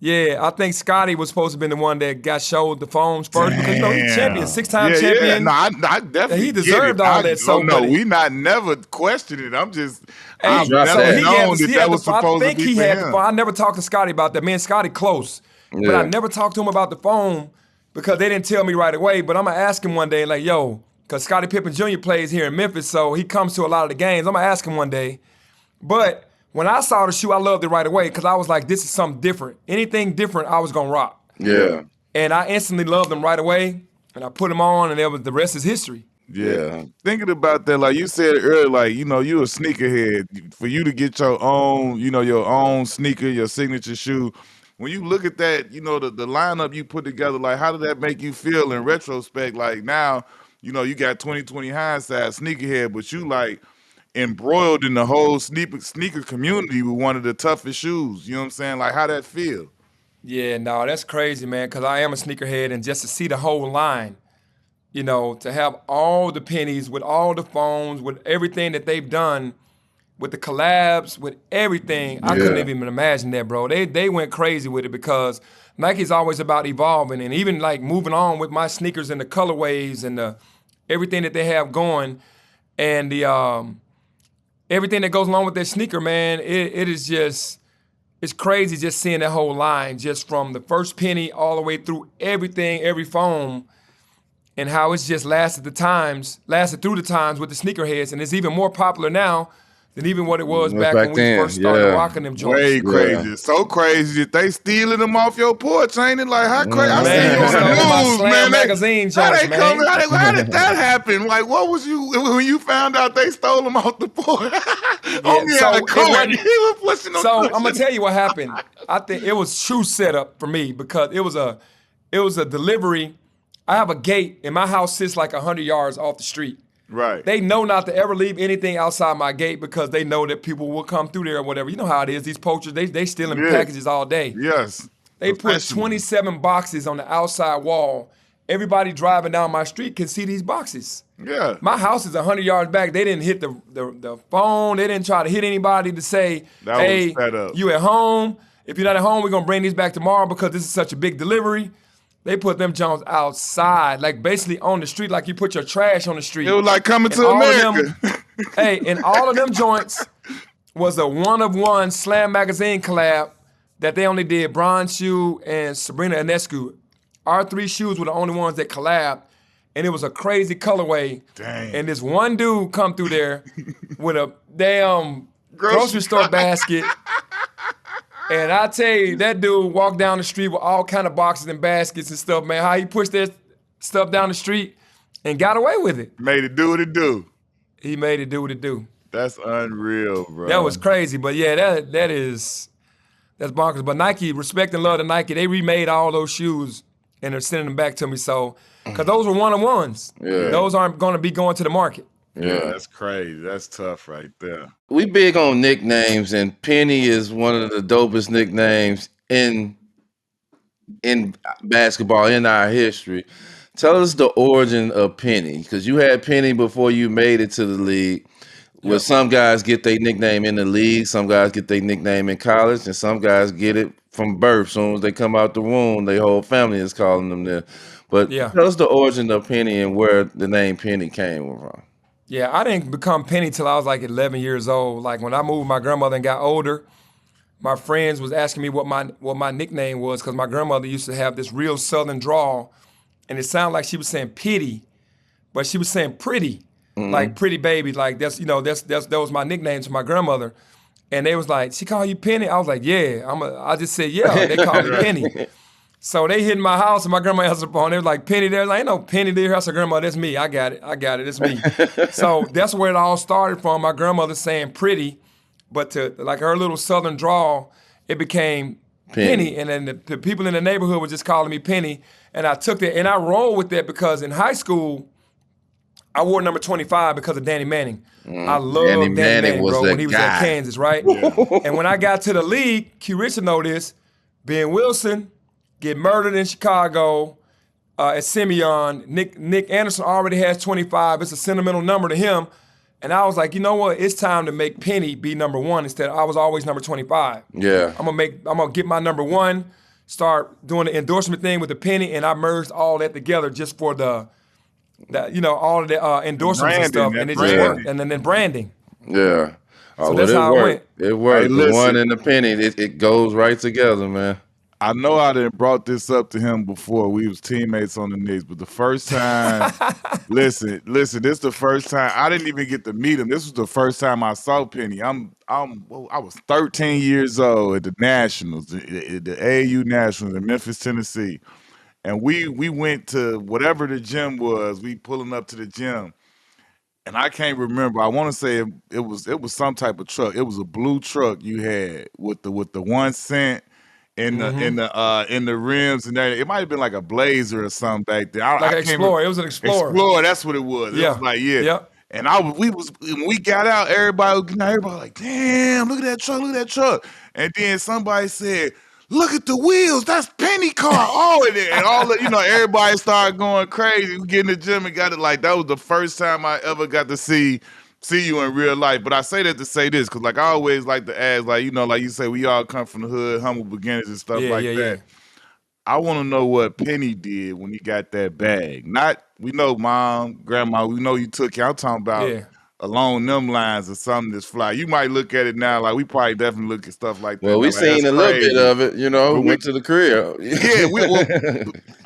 Yeah, I think Scotty was supposed to have been the one that got showed the phones first because you know he's champion, Damn. 6-time Yeah. champion. No, I definitely He get deserved it. all that. So, no, but we not never questioned it. I've dropped never that. known that was supposed to be for him. I never talked to Scotty about that. Me and Scotty close, but Yeah. I never talked to him about the phone because they didn't tell me right away. But I'm gonna ask him one day, like, yo, because Scottie Pippen Jr. plays here in Memphis, so he comes to a lot of the games. I'm gonna ask him one day. But when I saw the shoe, I loved it right away because I was like, this is something different. Anything different, I was gonna rock. Yeah. And I instantly loved them right away. And I put them on, and the rest is history. Yeah. Thinking about that, like you said earlier, like, you know, you a sneakerhead. For you to get your own, you know, your own sneaker, your signature shoe. When you look at that, you know, the lineup you put together, like, how did that make you feel in retrospect? Like, now, you know, you got 2020 hindsight, sneakerhead, but you, like, embroiled in the whole sneaker community with one of the toughest shoes. You know what I'm saying? Like, how that feel? Yeah, no, that's crazy, man, because I am a sneakerhead, and just to see the whole line, you know, to have all the pennies with all the phones, with everything that they've done, with the collabs, with everything, I couldn't even imagine that, bro. They went crazy with it because Nike's always about evolving and even like moving on with my sneakers and the colorways and the everything that they have going, and the everything that goes along with their sneaker, man. It is just. It's crazy just seeing that whole line, just from the first penny all the way through everything, every foam, and how it's just lasted through the times with the sneakerheads, and it's even more popular now than even what it was back when we then, first started rocking them joints. Way crazy. So crazy that they stealing them off your porch, ain't it? Like, how crazy? I Man, seen you on stole the my news, Slam man. magazine How joints, they man. coming? How did that happen? Like, what was you, when you found out they stole them off the porch? Homie so had a it cart. wasn't- He was pushing them. So I'm gonna tell you what happened. I think it was shoe setup for me because it was a delivery. I have a gate, and my house sits like 100 yards off the street. Right. They know not to ever leave anything outside my gate because they know that people will come through there or whatever. You know how it is. These poachers, they stealing packages all day. Yes. They put 27 boxes on the outside wall. Everybody driving down my street can see these boxes. Yeah. My house is 100 yards back. They didn't hit the phone. They didn't try to hit anybody to say, That was hey, set up. you at home? If you're not at home, we're going to bring these back tomorrow because this is such a big delivery. They put them Jones outside, like basically on the street, like you put your trash on the street. It was like coming to all of America. Hey, and all of them joints was a one-of-one Slam magazine collab that they only did Bronze Shoe and Sabrina Ionescu. Our three shoes were the only ones that collabed, and it was a crazy colorway. Dang. And this one dude come through there with a damn grocery store basket. And I tell you, that dude walked down the street with all kind of boxes and baskets and stuff, man. How he pushed that stuff down the street and got away with it. Made it do what it do. He made it do what it do. That's unreal, bro. That was crazy. But yeah, that's bonkers. But Nike, respect and love to Nike. They remade all those shoes and they're sending them back to me. So, because those were one-on-ones. Yeah. Those aren't going to be going to the market. Yeah, that's crazy. That's tough right there. We big on nicknames, and Penny is one of the dopest nicknames in basketball in our history. Tell us the origin of Penny, because you had Penny before you made it to the league. Where some guys get their nickname in the league, some guys get their nickname in college, and some guys get it from birth. Soon as they come out the womb, their whole family is calling them there. But tell us the origin of Penny and where the name Penny came from. Yeah, I didn't become Penny till I was like 11 years old. Like when I moved with my grandmother and got older, my friends was asking me what my nickname was because my grandmother used to have this real Southern drawl, and it sounded like she was saying pity, but she was saying pretty, like pretty baby. Like that was my nickname to my grandmother, and they was like, she call you Penny? I was like, yeah. I just said yeah. They call me Penny. So they hit my house and my grandma answered the phone. They was like, Penny there? Like, ain't no Penny there. I said, Grandma, that's me. I got it. It's me. So that's where it all started from. My grandmother saying pretty, but to like her little Southern drawl, it became Penny. And then the people in the neighborhood were just calling me Penny. And I took that and I rolled with that because in high school, I wore number 25 because of Danny Manning. I loved Danny Manning, bro, when he was at Kansas, right? Yeah. And when I got to the league, Q Richard know this, Ben Wilson get murdered in Chicago at Simeon. Nick Anderson already has 25. It's a sentimental number to him. And I was like, you know what? It's time to make Penny be number 1 instead. I was always number 25. Yeah. I'm gonna get my number 1, start doing the endorsement thing with the Penny, and I merged all that together just for all of the endorsements and stuff, and it just worked. And then branding. Yeah. So that's how it went. It worked. The 1 and the Penny, it goes right together, man. I know I done brought this up to him before. We was teammates on the Knicks, but the first time, listen, this is the first time I didn't even get to meet him. This was the first time I saw Penny. I was 13 years old at the Nationals, the AAU Nationals in Memphis, Tennessee, and we went to whatever the gym was. We pulling up to the gym, and I can't remember. I want to say it was some type of truck. It was a blue truck you had with the 1 cent. In the rims and that, it might have been like a Blazer or something back there. Like an Explorer. It was an Explorer. Explorer, that's what it was. It was like, yeah. Yep. And when we got out, everybody was like, damn, look at that truck. And then somebody said, look at the wheels, that's Penny car. And all of, everybody started going crazy. We get in the gym and got it like that was the first time I ever got to see you in real life. But I say that to say this, because like I always like to ask, like you say, we all come from the hood, humble beginnings and stuff that. Yeah. I want to know what Penny did when he got that bag. We know mom, grandma, we know you took it. I'm talking about along them lines or something that's fly. You might look at it now like we probably definitely look at stuff like that. Well, we seen a little bit of it, we went to the crib.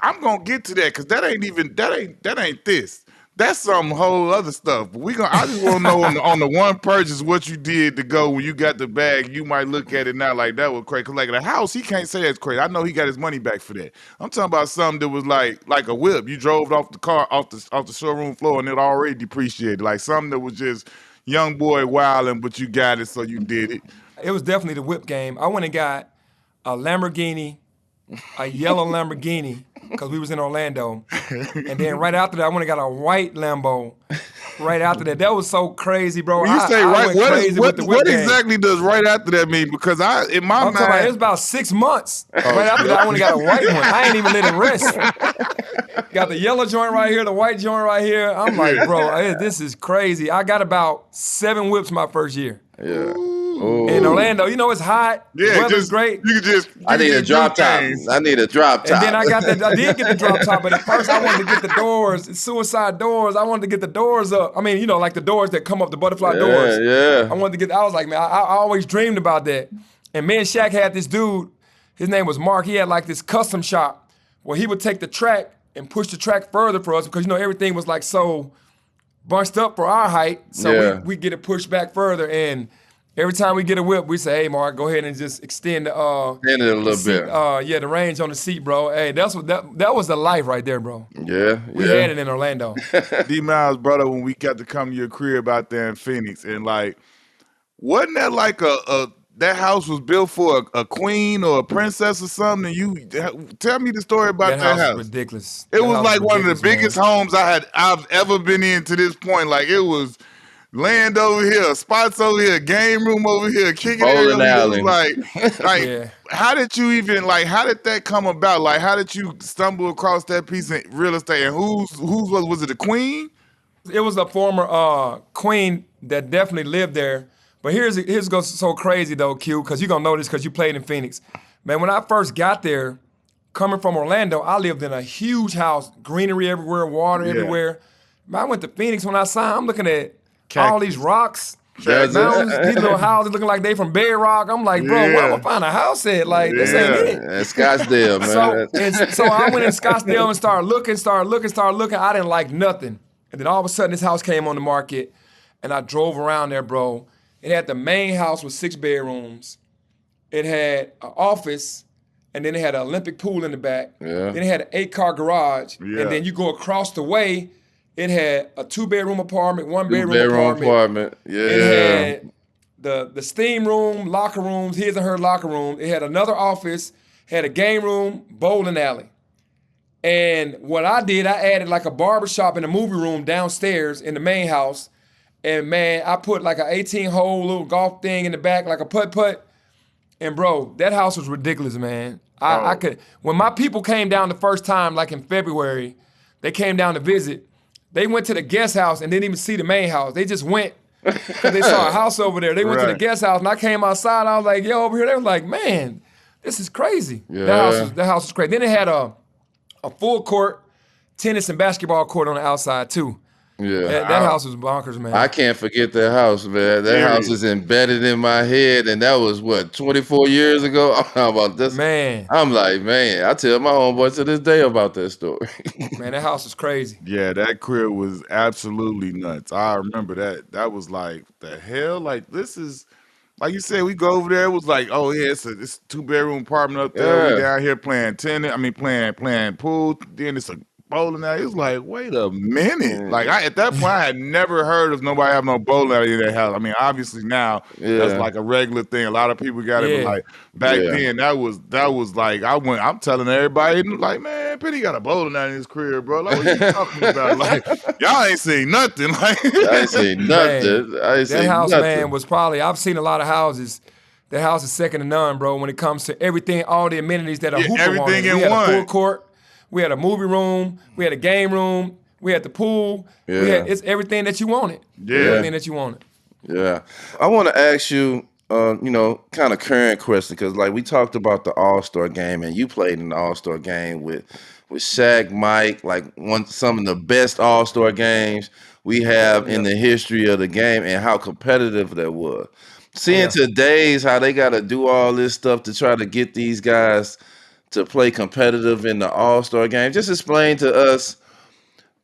I'm gonna get to that because that ain't this. That's some whole other stuff. But I just want to know on the one purchase what you did to go when you got the bag. You might look at it now like that was crazy. Cause like the house, he can't say that's crazy. I know he got his money back for that. I'm talking about something that was like a whip. You drove off the car off the showroom floor and it already depreciated. Like something that was just young boy wilding, but you got it, so you did it. It was definitely the whip game. I went and got a Lamborghini, a yellow Lamborghini, because we was in Orlando. And then right after that, I went and got a white Lambo. Right after that. That was so crazy, bro. When you say right, what exactly does right after that mean? Because in my mind, it was about 6 months. Right after that, I went and got a white one. I ain't even let it rest. Got the yellow joint right here, the white joint right here. I'm like, bro, this is crazy. I got about 7 whips my first year. Yeah. In Orlando, it's hot. Yeah, weather's great. I need a drop top. And then I did get the drop top, but at first I wanted to get the doors, suicide doors. I wanted to get the doors up. I mean, like the doors that come up, the butterfly doors. Yeah. I was like, man, I always dreamed about that. And me and Shaq had this dude, his name was Mark. He had like this custom shop where he would take the track and push the track further for us because, everything was like so bunched up for our height. So we get it pushed back further. And every time we get a whip, we say, hey, Mark, go ahead and just extend it a little bit. The range on the seat, bro. Hey, that was the life right there, bro. Yeah. We had it in Orlando. D-Miles, brother, when we got to come to your crib out there in Phoenix, and like, wasn't that like that house was built for a queen or a princess or something? And you tell me the story about that house. Was ridiculous. It was like one of the biggest homes I've ever been in to this point. Like it was land over here, spots over here, game room over here, kicking bowling alley. How did you even how did that come about? Like how did you stumble across that piece of real estate? And whose was it, a queen? It was a former queen that definitely lived there. But here's goes so crazy though, Q, because you're gonna know this because you played in Phoenix. Man, when I first got there, coming from Orlando, I lived in a huge house, greenery everywhere, water everywhere. Man, I went to Phoenix when I signed, I'm looking at all these rocks. That's Mountains, these little it. houses looking like they from Bedrock. I'm like, bro, where am I Yeah. find a house at? Like, this ain't Yeah. it. And Scottsdale, man. So I went in Scottsdale and started looking. I didn't like nothing. And then all of a sudden, this house came on the market, and I drove around there, bro. It had the main house with 6 bedrooms. It had an office, and then it had an Olympic pool in the back. Yeah. Then it had an 8-car garage. Yeah. And then you go across the way, it had a 2-bedroom apartment, 1-bedroom Two-bedroom apartment. Yeah. It had the steam room, locker rooms, his and her locker room. It had another office, had a game room, bowling alley. And what I did, I added like a barbershop and a movie room downstairs in the main house. And man, I put like an 18-hole little golf thing in the back, like a putt-putt. And bro, that house was ridiculous, man. I could, when my people came down the first time, like in February, they came down to visit. They went to the guest house and didn't even see the main house. They just went because they saw a house over there. They went to the Right. guest house, and I came outside. I was like, yo, over here. They was like, man, this is crazy. Yeah. That house was crazy. Then it had a full court tennis and basketball court on the outside too. Yeah. That house was bonkers, man. I can't forget that house, man. That house is embedded in my head, and that was what 24 years ago. How about this? Man, I'm like, man, I tell my homeboy to this day about that story. man, that house was crazy. Yeah, that crib was absolutely nuts. I remember that. That was like, the hell? Like, this is, like you said, we go over there. It was like, oh, yeah, it's a 2-bedroom apartment up there. Yeah. We down here playing tennis. I mean, playing pool. Then it's a bowling alley. It was like, wait a minute. Like, at that point, I had never heard of nobody having no bowling alley in their house. I mean, obviously now that's Yeah. like a regular thing. A lot of people got it, but Yeah. like back Yeah. then, that was like, I'm telling everybody, like, man, Penny got a bowling alley in his crib, bro. Like, what you talking about? Like, y'all ain't seen nothing. Like, I ain't seen nothing. I ain't That seen house, nothing. man, was probably, I've seen a lot of houses. That house is second to none, bro, when it comes to everything, all the amenities that a Yeah, hooper everything wanted. in We had one. a full court, we had a movie room, we had a game room, we had the pool. Yeah. It's everything that you wanted. Yeah. Everything that you wanted. Yeah. I want to ask you, kind of current question, because like we talked about the All-Star game, and you played in the All-Star game with Shaq, Mike, like some of the best All-Star games we have in the history of the game, and how competitive that was. Seeing today's how they got to do all this stuff to try to get these guys to play competitive in the All-Star game. Just explain to us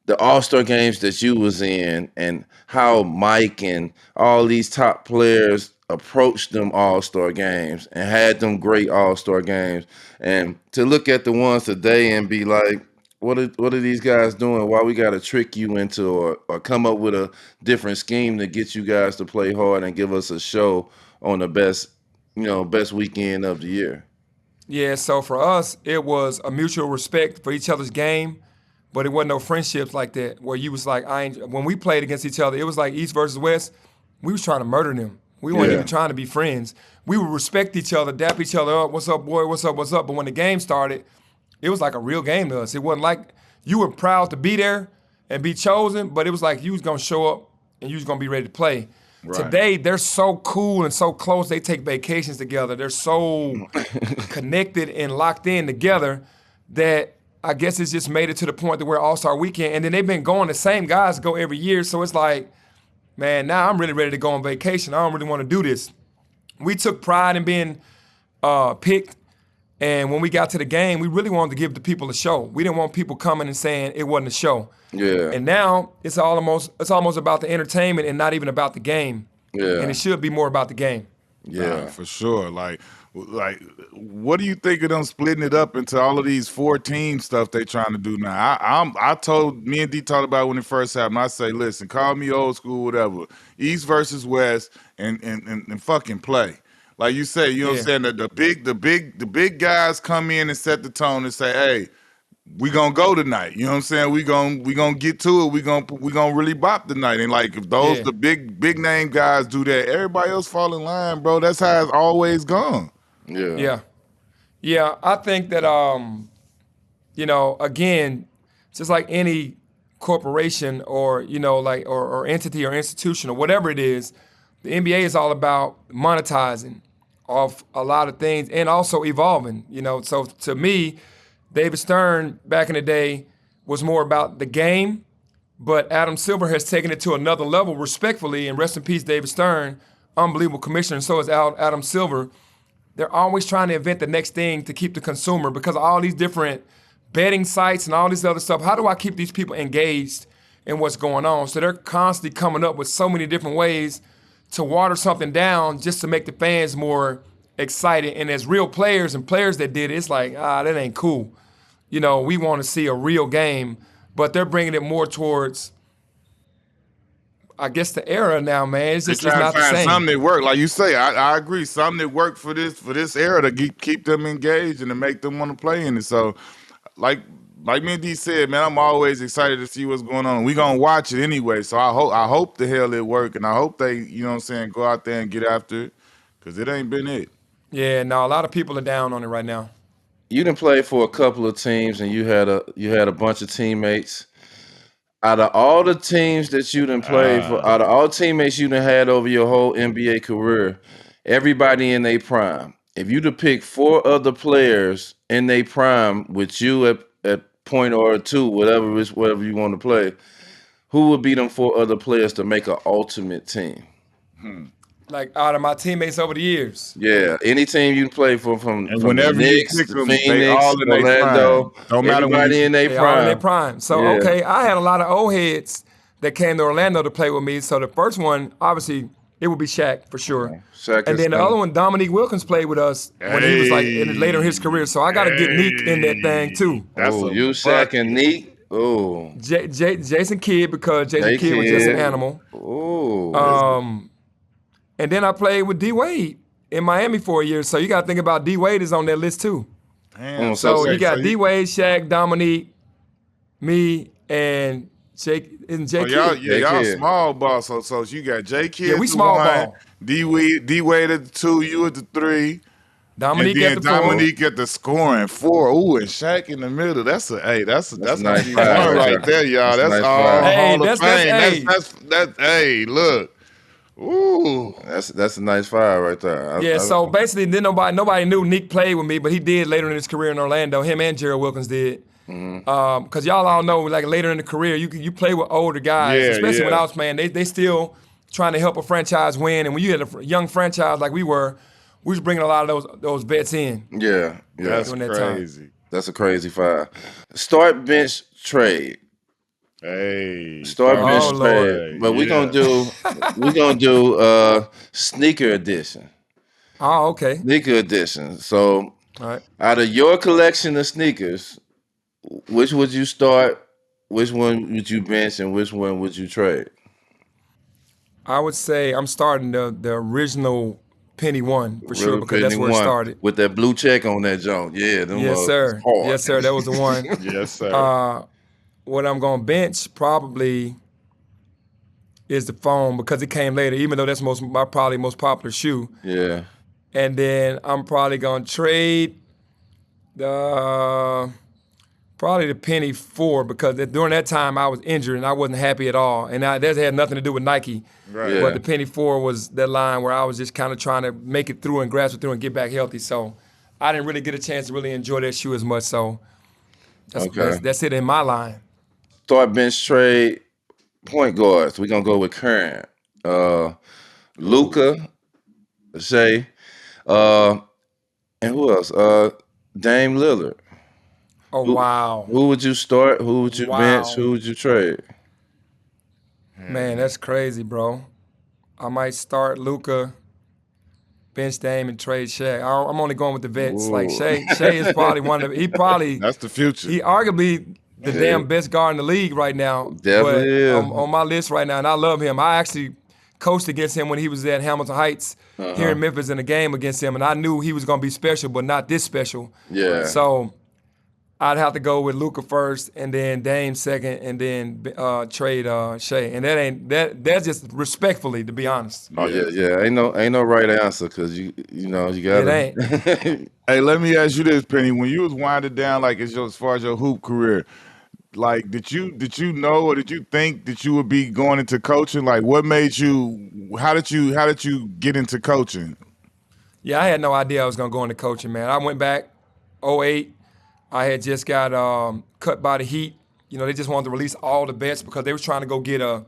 the All-Star games that you was in and how Mike and all these top players approached them All-Star games and had them great All-Star games. And to look at the ones today and be like, what are these guys doing? Why we got to trick you into or come up with a different scheme to get you guys to play hard and give us a show on the best weekend of the year? Yeah, so for us, it was a mutual respect for each other's game, but it wasn't no friendships like that where you was like, when we played against each other, it was like East versus West. We was trying to murder them. We weren't even trying to be friends. We would respect each other, dap each other up. What's up, boy? What's up? What's up? But when the game started, it was like a real game to us. It wasn't like you were proud to be there and be chosen, but it was like you was gonna show up and you was gonna be ready to play. Right. Today, they're so cool and so close. They take vacations together. They're so connected and locked in together that I guess it's just made it to the point that we're All-Star Weekend. And then they've been going, the same guys go every year. So it's like, man, now I'm really ready to go on vacation. I don't really want to do this. We took pride in being picked. And when we got to the game, we really wanted to give the people a show. We didn't want people coming and saying it wasn't a show. Yeah. And now it's almost about the entertainment and not even about the game. Yeah. And it should be more about the game. Yeah. for sure. Like, what do you think of them splitting it up into all of these 4-team stuff they trying to do now? I told, me and D talked about it when it first happened. I say, listen, call me old school, whatever. East versus West, and fucking play. Like you say, you know what I'm saying? The big guys come in and set the tone and say, hey, we gonna go tonight. You know what I'm saying? We gonna get to it. We gonna really bop tonight. And like if those the big name guys do that, everybody else fall in line, bro. That's how it's always gone. Yeah. I think that again, just like any corporation or or entity or institution or whatever it is, the NBA is all about monetizing off a lot of things and also evolving. So to me, David Stern back in the day was more about the game But Adam Silver has taken it to another level respectfully, and rest in peace, David Stern, unbelievable commissioner, and so is Adam Silver. They're always trying to invent the next thing to keep the consumer because of all these different betting sites and all this other stuff. How do I keep these people engaged in what's going on? So they're constantly coming up with so many different ways to water something down just to make the fans more excited. And as real players and players that did it, it's like, that ain't cool. You know, we want to see a real game, but they're bringing it more towards, I guess, the era now, man. It's just it's not the same. Something that work, like you say. I agree. Something that worked for this era to keep them engaged and to make them want to play in it. So, like me and D said, man, I'm always excited to see what's going on. We gonna watch it anyway. So I hope the hell it work, and I hope they, you know what I'm saying, go out there and get after it, because it ain't been it. Yeah, no, a lot of people are down on it right now. You done played for a couple of teams, and you had a bunch of teammates. Out of all the teams that you done played for, out of all teammates you done had over your whole NBA career, everybody in their prime, if you to pick 4 other players in their prime with you at point or 2, whatever you want to play, who would be them 4 other players to make an ultimate team? Like out of my teammates over the years. Yeah, any team you play for, from whenever the Knicks, you pick them, Phoenix, they all in Orlando, don't matter everybody in their They all in their prime. prime. So, Yeah. okay, I had a lot of old heads that came to Orlando to play with me. So the first one, obviously, it would be Shaq for sure. Shaq And is then the other one, Dominique Wilkins played with us when he was like later in his career. So I got to get Neek in that thing too. You, Shaq, and Neek. Oh, Jason Kidd, because Jason Kidd was just an animal. Oh, And then I played with D Wade in Miami for a year. So you got to think about D Wade is on that list too. Damn, So you got D Wade, Shaq, Dominique, me, and Jake. Isn't Jake? Y'all small ball. So you got J Kidd. Yeah, we small ball. D Wade at the 2, you at the 3. Dominique and then at the 4. Dominique at the scoring 4. Ooh, and Shaq in the middle. That's nice nice five right there, y'all. That's That's nice all five. Hall of Hey, Fame. That's hey, look. Ooh. that's a nice 5 right there. So basically, then nobody knew Nick played with me, but he did later in his career in Orlando. Him and Gerald Wilkins did. Because y'all all know, like later in the career, you play with older guys, especially when I was playing. They still trying to help a franchise win, and when you had a young franchise like we was bringing a lot of those vets in. Yeah. That's during that crazy. time. That's a crazy 5. Start, bench, trade. Hey. Start, bench, Lord. trade. But we're gonna do sneaker edition. Oh, okay. Sneaker edition. So All right. out of your collection of sneakers, which would you start? Which one would you bench, and which one would you trade? I would say I'm starting the original Penny 1 for sure, because that's where it Penny started. with that blue check on that joint. Yeah, them Yes, sir. hard. Yes, sir. That was the one. Yes, sir. What I'm gonna bench probably is the Foam, because it came later, even though that's my probably most popular shoe. Yeah. And then I'm probably gonna trade probably the Penny 4, because during that time I was injured and I wasn't happy at all, and that had nothing to do with Nike. Right. Yeah. But the Penny 4 was that line where I was just kind of trying to make it through and grasp it through and get back healthy. So I didn't really get a chance to really enjoy that shoe as much. So that's it in my line. Start, bench, trade, point guards. We're gonna go with current. Luka, Shea, and who else? Dame Lillard. Oh, wow. Who would you start? Who would you bench? Who would you trade? Man, that's crazy, bro. I might start Luka, bench Dame, and trade Shaq. I'm only going with the vets. Ooh. Like Shea is probably one of That's the future. he arguably the damn best guard in the league right now. Definitely is. On my list right now, and I love him. I actually coached against him when he was at Hamilton Heights here in Memphis in a game against him, and I knew he was going to be special, but not this special. Yeah. So I'd have to go with Luka first, and then Dame second, and then trade Shea. And that's just respectfully, to be honest. Oh yeah. Ain't no right answer, because you got It ain't. Hey, let me ask you this, Penny. When you was winding down, like as far as your hoop career, like did you know, or did you think that you would be going into coaching? Like what made you? How did you get into coaching? Yeah, I had no idea I was going to go into coaching, man. I went back 2008. I had just got cut by the Heat They just wanted to release all the vets because they was trying to go get a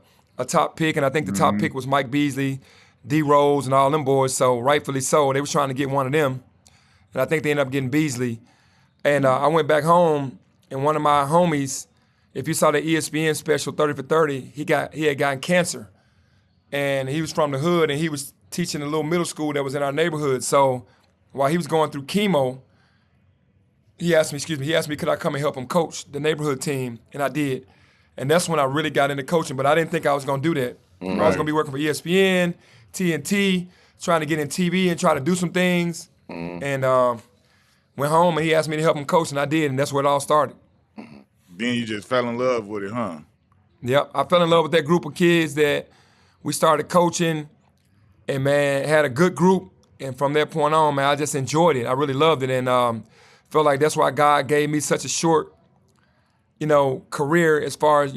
top pick, and I think the top pick was Mike Beasley, D Rose, and all them boys. So rightfully so, they was trying to get one of them, and I think they ended up getting Beasley. And I went back home, and one of my homies, if you saw the ESPN special 30 for 30, he had gotten cancer, and he was from the hood, and he was teaching a little middle school that was in our neighborhood. So while he was going through chemo, he asked me, could I come and help him coach the neighborhood team? And I did. And that's when I really got into coaching, but I didn't think I was gonna do that. I was gonna be working for ESPN, TNT, trying to get in TV and try to do some things. And went home and he asked me to help him coach, and I did, and that's where it all started. Then you just fell in love with it, huh? Yep, I fell in love with that group of kids that we started coaching, and man, had a good group. And from that point on, man, I just enjoyed it. I really loved it, and felt like that's why God gave me such a short, career as far as,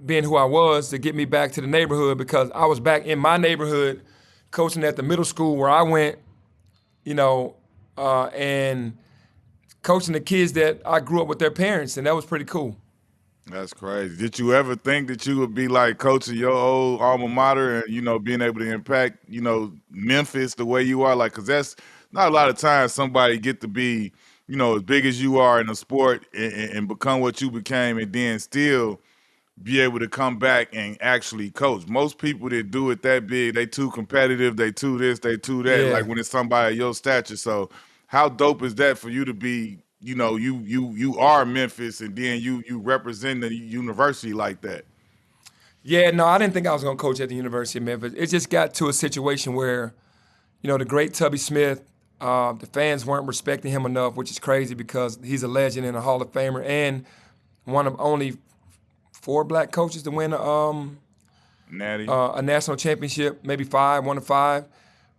being who I was, to get me back to the neighborhood, because I was back in my neighborhood coaching at the middle school where I went, and coaching the kids that I grew up with their parents, and that was pretty cool. That's crazy. Did you ever think that you would be like coaching your old alma mater and, being able to impact, Memphis the way you are? Like, because that's not a lot of times somebody get to be, as big as you are in a sport and become what you became, and then still be able to come back and actually coach. Most people that do it that big, they too competitive, they too this, they too that, Yeah. like when it's somebody your stature. So how dope is that for you to be, you are Memphis, and then you represent the university like that? Yeah, no, I didn't think I was going to coach at the University of Memphis. It just got to a situation where, the great Tubby Smith, the fans weren't respecting him enough, which is crazy because he's a legend and a Hall of Famer, and one of only 4 black coaches to win Natty. a national championship, maybe 5, 1 of 5.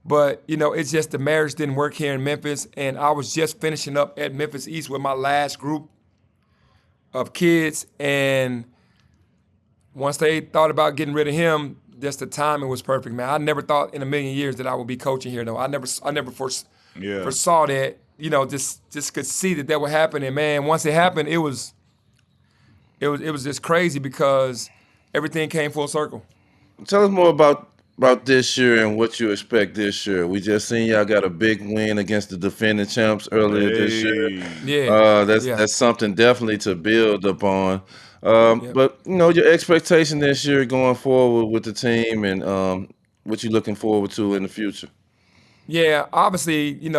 But, it's just the marriage didn't work here in Memphis, and I was just finishing up at Memphis East with my last group of kids, and once they thought about getting rid of him, just the timing was perfect, man. I never thought in a million years that I would be coaching here, though. I never foresaw that, just could see that would happen, and man, once it happened, it was just crazy because everything came full circle. Tell us more about this year and what you expect this year. We just seen y'all got a big win against the defending champs earlier this year. Yeah. That's something definitely to build upon. Yeah. But your expectation this year going forward with the team, and what you looking forward to in the future. Yeah, obviously, in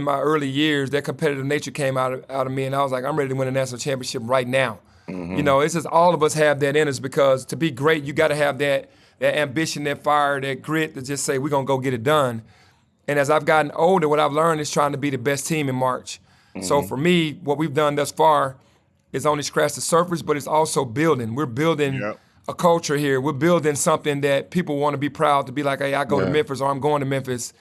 my early years, that competitive nature came out of me, and I was like, I'm ready to win a national championship right now. It's just all of us have that in us, because to be great, you got to have that ambition, that fire, that grit to just say, we're going to go get it done. And as I've gotten older, what I've learned is trying to be the best team in March. So for me, what we've done thus far is only scratch the surface, but it's also building. We're building a culture here. We're building something that people want to be proud to be like, hey, I go to Memphis, or I'm going to Memphis,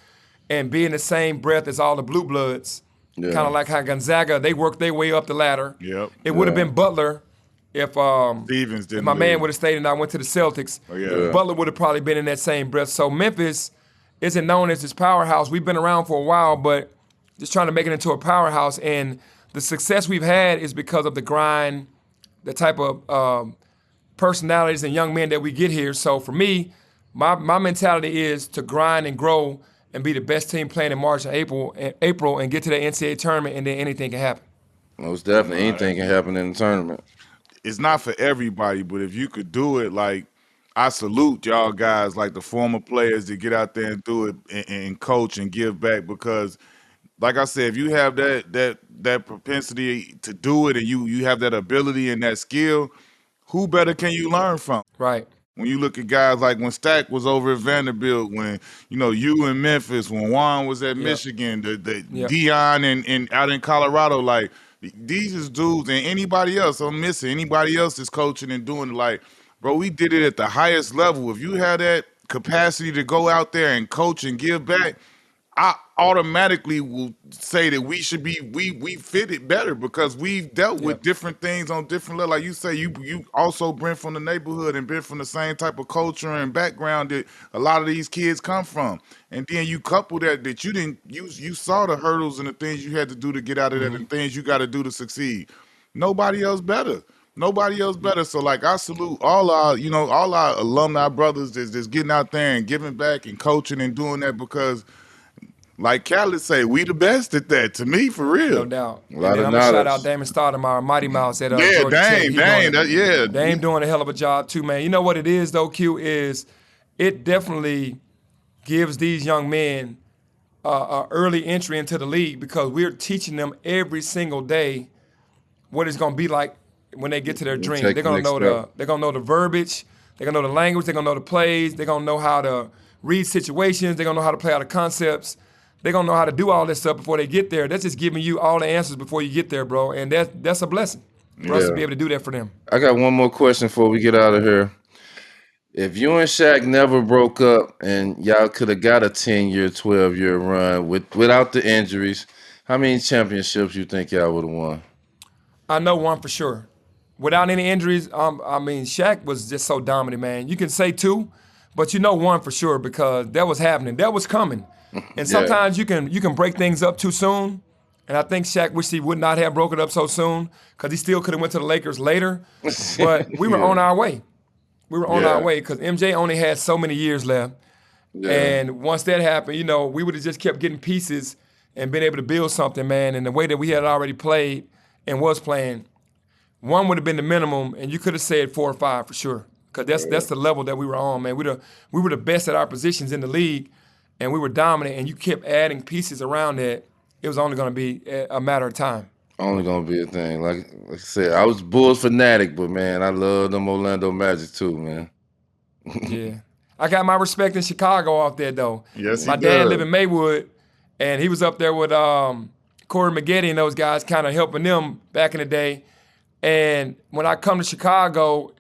and be in the same breath as all the blue bloods. Yeah. Kind of like how Gonzaga, they worked their way up the ladder. Yep. It would have been Butler if Stevens didn't if my leave. man would have stayed and I went to the Celtics. Oh, yeah. Butler would have probably been in that same breath. So Memphis isn't known as this powerhouse. We've been around for a while, but just trying to make it into a powerhouse. And the success we've had is because of the grind, the type of personalities and young men that we get here. So for me, my mentality is to grind and grow and be the best team playing in March and April and get to the NCAA tournament, and then anything can happen. Most definitely, anything can happen in the tournament. It's not for everybody, but if you could do it, like, I salute y'all guys, like the former players that get out there and do it and coach and give back, because like I said, if you have that propensity to do it, and you have that ability and that skill, who better can you learn from? Right. When you look at guys like when Stack was over at Vanderbilt, when you in Memphis, when Juan was at Michigan, the Deon and out in Colorado, like these is dudes, and anybody else I'm missing, anybody else is coaching and doing it, like, bro, we did it at the highest level. If you have that capacity to go out there and coach and give back, I automatically will say that we should be we fit it better, because we've dealt with different things on different levels. Like you say, you also been from the neighborhood and been from the same type of culture and background that a lot of these kids come from. And then you couple that you saw the hurdles and the things you had to do to get out of that, and things you got to do to succeed. Nobody else better. Nobody else better. So like I salute all our, all our alumni brothers that's getting out there and giving back and coaching and doing that because like Khaled say, we the best at that. To me, for real. No doubt. A And lot then of I'm gonna shout knowledge. out Damon Stoudemire, Mighty Mouse at Yeah, Georgia Tech. yeah. Dame doing a hell of a job too, man. You know what it is though, Q, is it definitely gives these young men a early entry into the league because we're teaching them every single day what it's gonna be like when they get to their dream. take They're the gonna next know step. they're gonna know the verbiage, they're gonna know the language, they're gonna know the plays, they're gonna know how to read situations, they're gonna know how to play out of concepts. They're gonna know how to do all this stuff before they get there. That's just giving you all the answers before you get there, bro. And that's a blessing for us to Yeah. be able to do that for them. I got one more question before we get out of here. If you and Shaq never broke up and y'all could have got a 10-year, 12-year run without the injuries, how many championships you think y'all would have won? I know one for sure. Without any injuries, Shaq was just so dominant, man. You can say two, but you know one for sure because that was happening. That was coming. And sometimes you can break things up too soon. And I think Shaq wished he would not have broken it up so soon because he still could have went to the Lakers later. But we were on our way. We were on our way because MJ only had so many years left. Yeah. And once that happened, we would have just kept getting pieces and been able to build something, man. And the way that we had already played and was playing, one would have been the minimum, and you could have said 4 or 5 for sure. Because that's the level that we were on, man. We were the best at our positions in the league, and we were dominant, and you kept adding pieces around that. It was only going to be a matter of time. Only gonna be a thing. Like I said, I was Bulls fanatic, but man, I love them Orlando Magic too, man. Yeah. I got my respect in Chicago off there, though. Yes, my he dad does. lived in Maywood, and he was up there with Corey Maggette and those guys kind of helping them back in the day. And when I come to Chicago,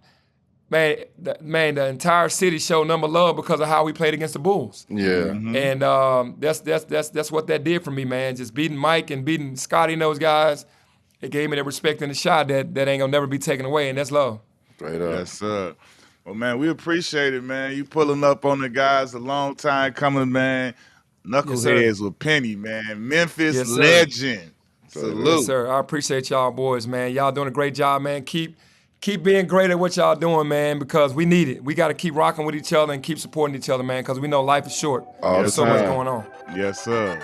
the entire city showed number love because of how we played against the Bulls. Yeah. And that's what that did for me, man. Just beating Mike and beating Scotty and those guys, it gave me that respect and the shot that ain't gonna never be taken away, and that's love. Straight up. Yes, sir. Well, man, we appreciate it, man. You pulling up on the guys a long time coming, man. Knuckleheads with Penny, man. Memphis Yes, sir. legend. Salute. Yes, sir. I appreciate y'all boys, man. Y'all doing a great job, man. Keep being great at what y'all doing, man, because we need it. We got to keep rocking with each other and keep supporting each other, man, because we know life is short. All There's the so much time. going on. Yes, sir.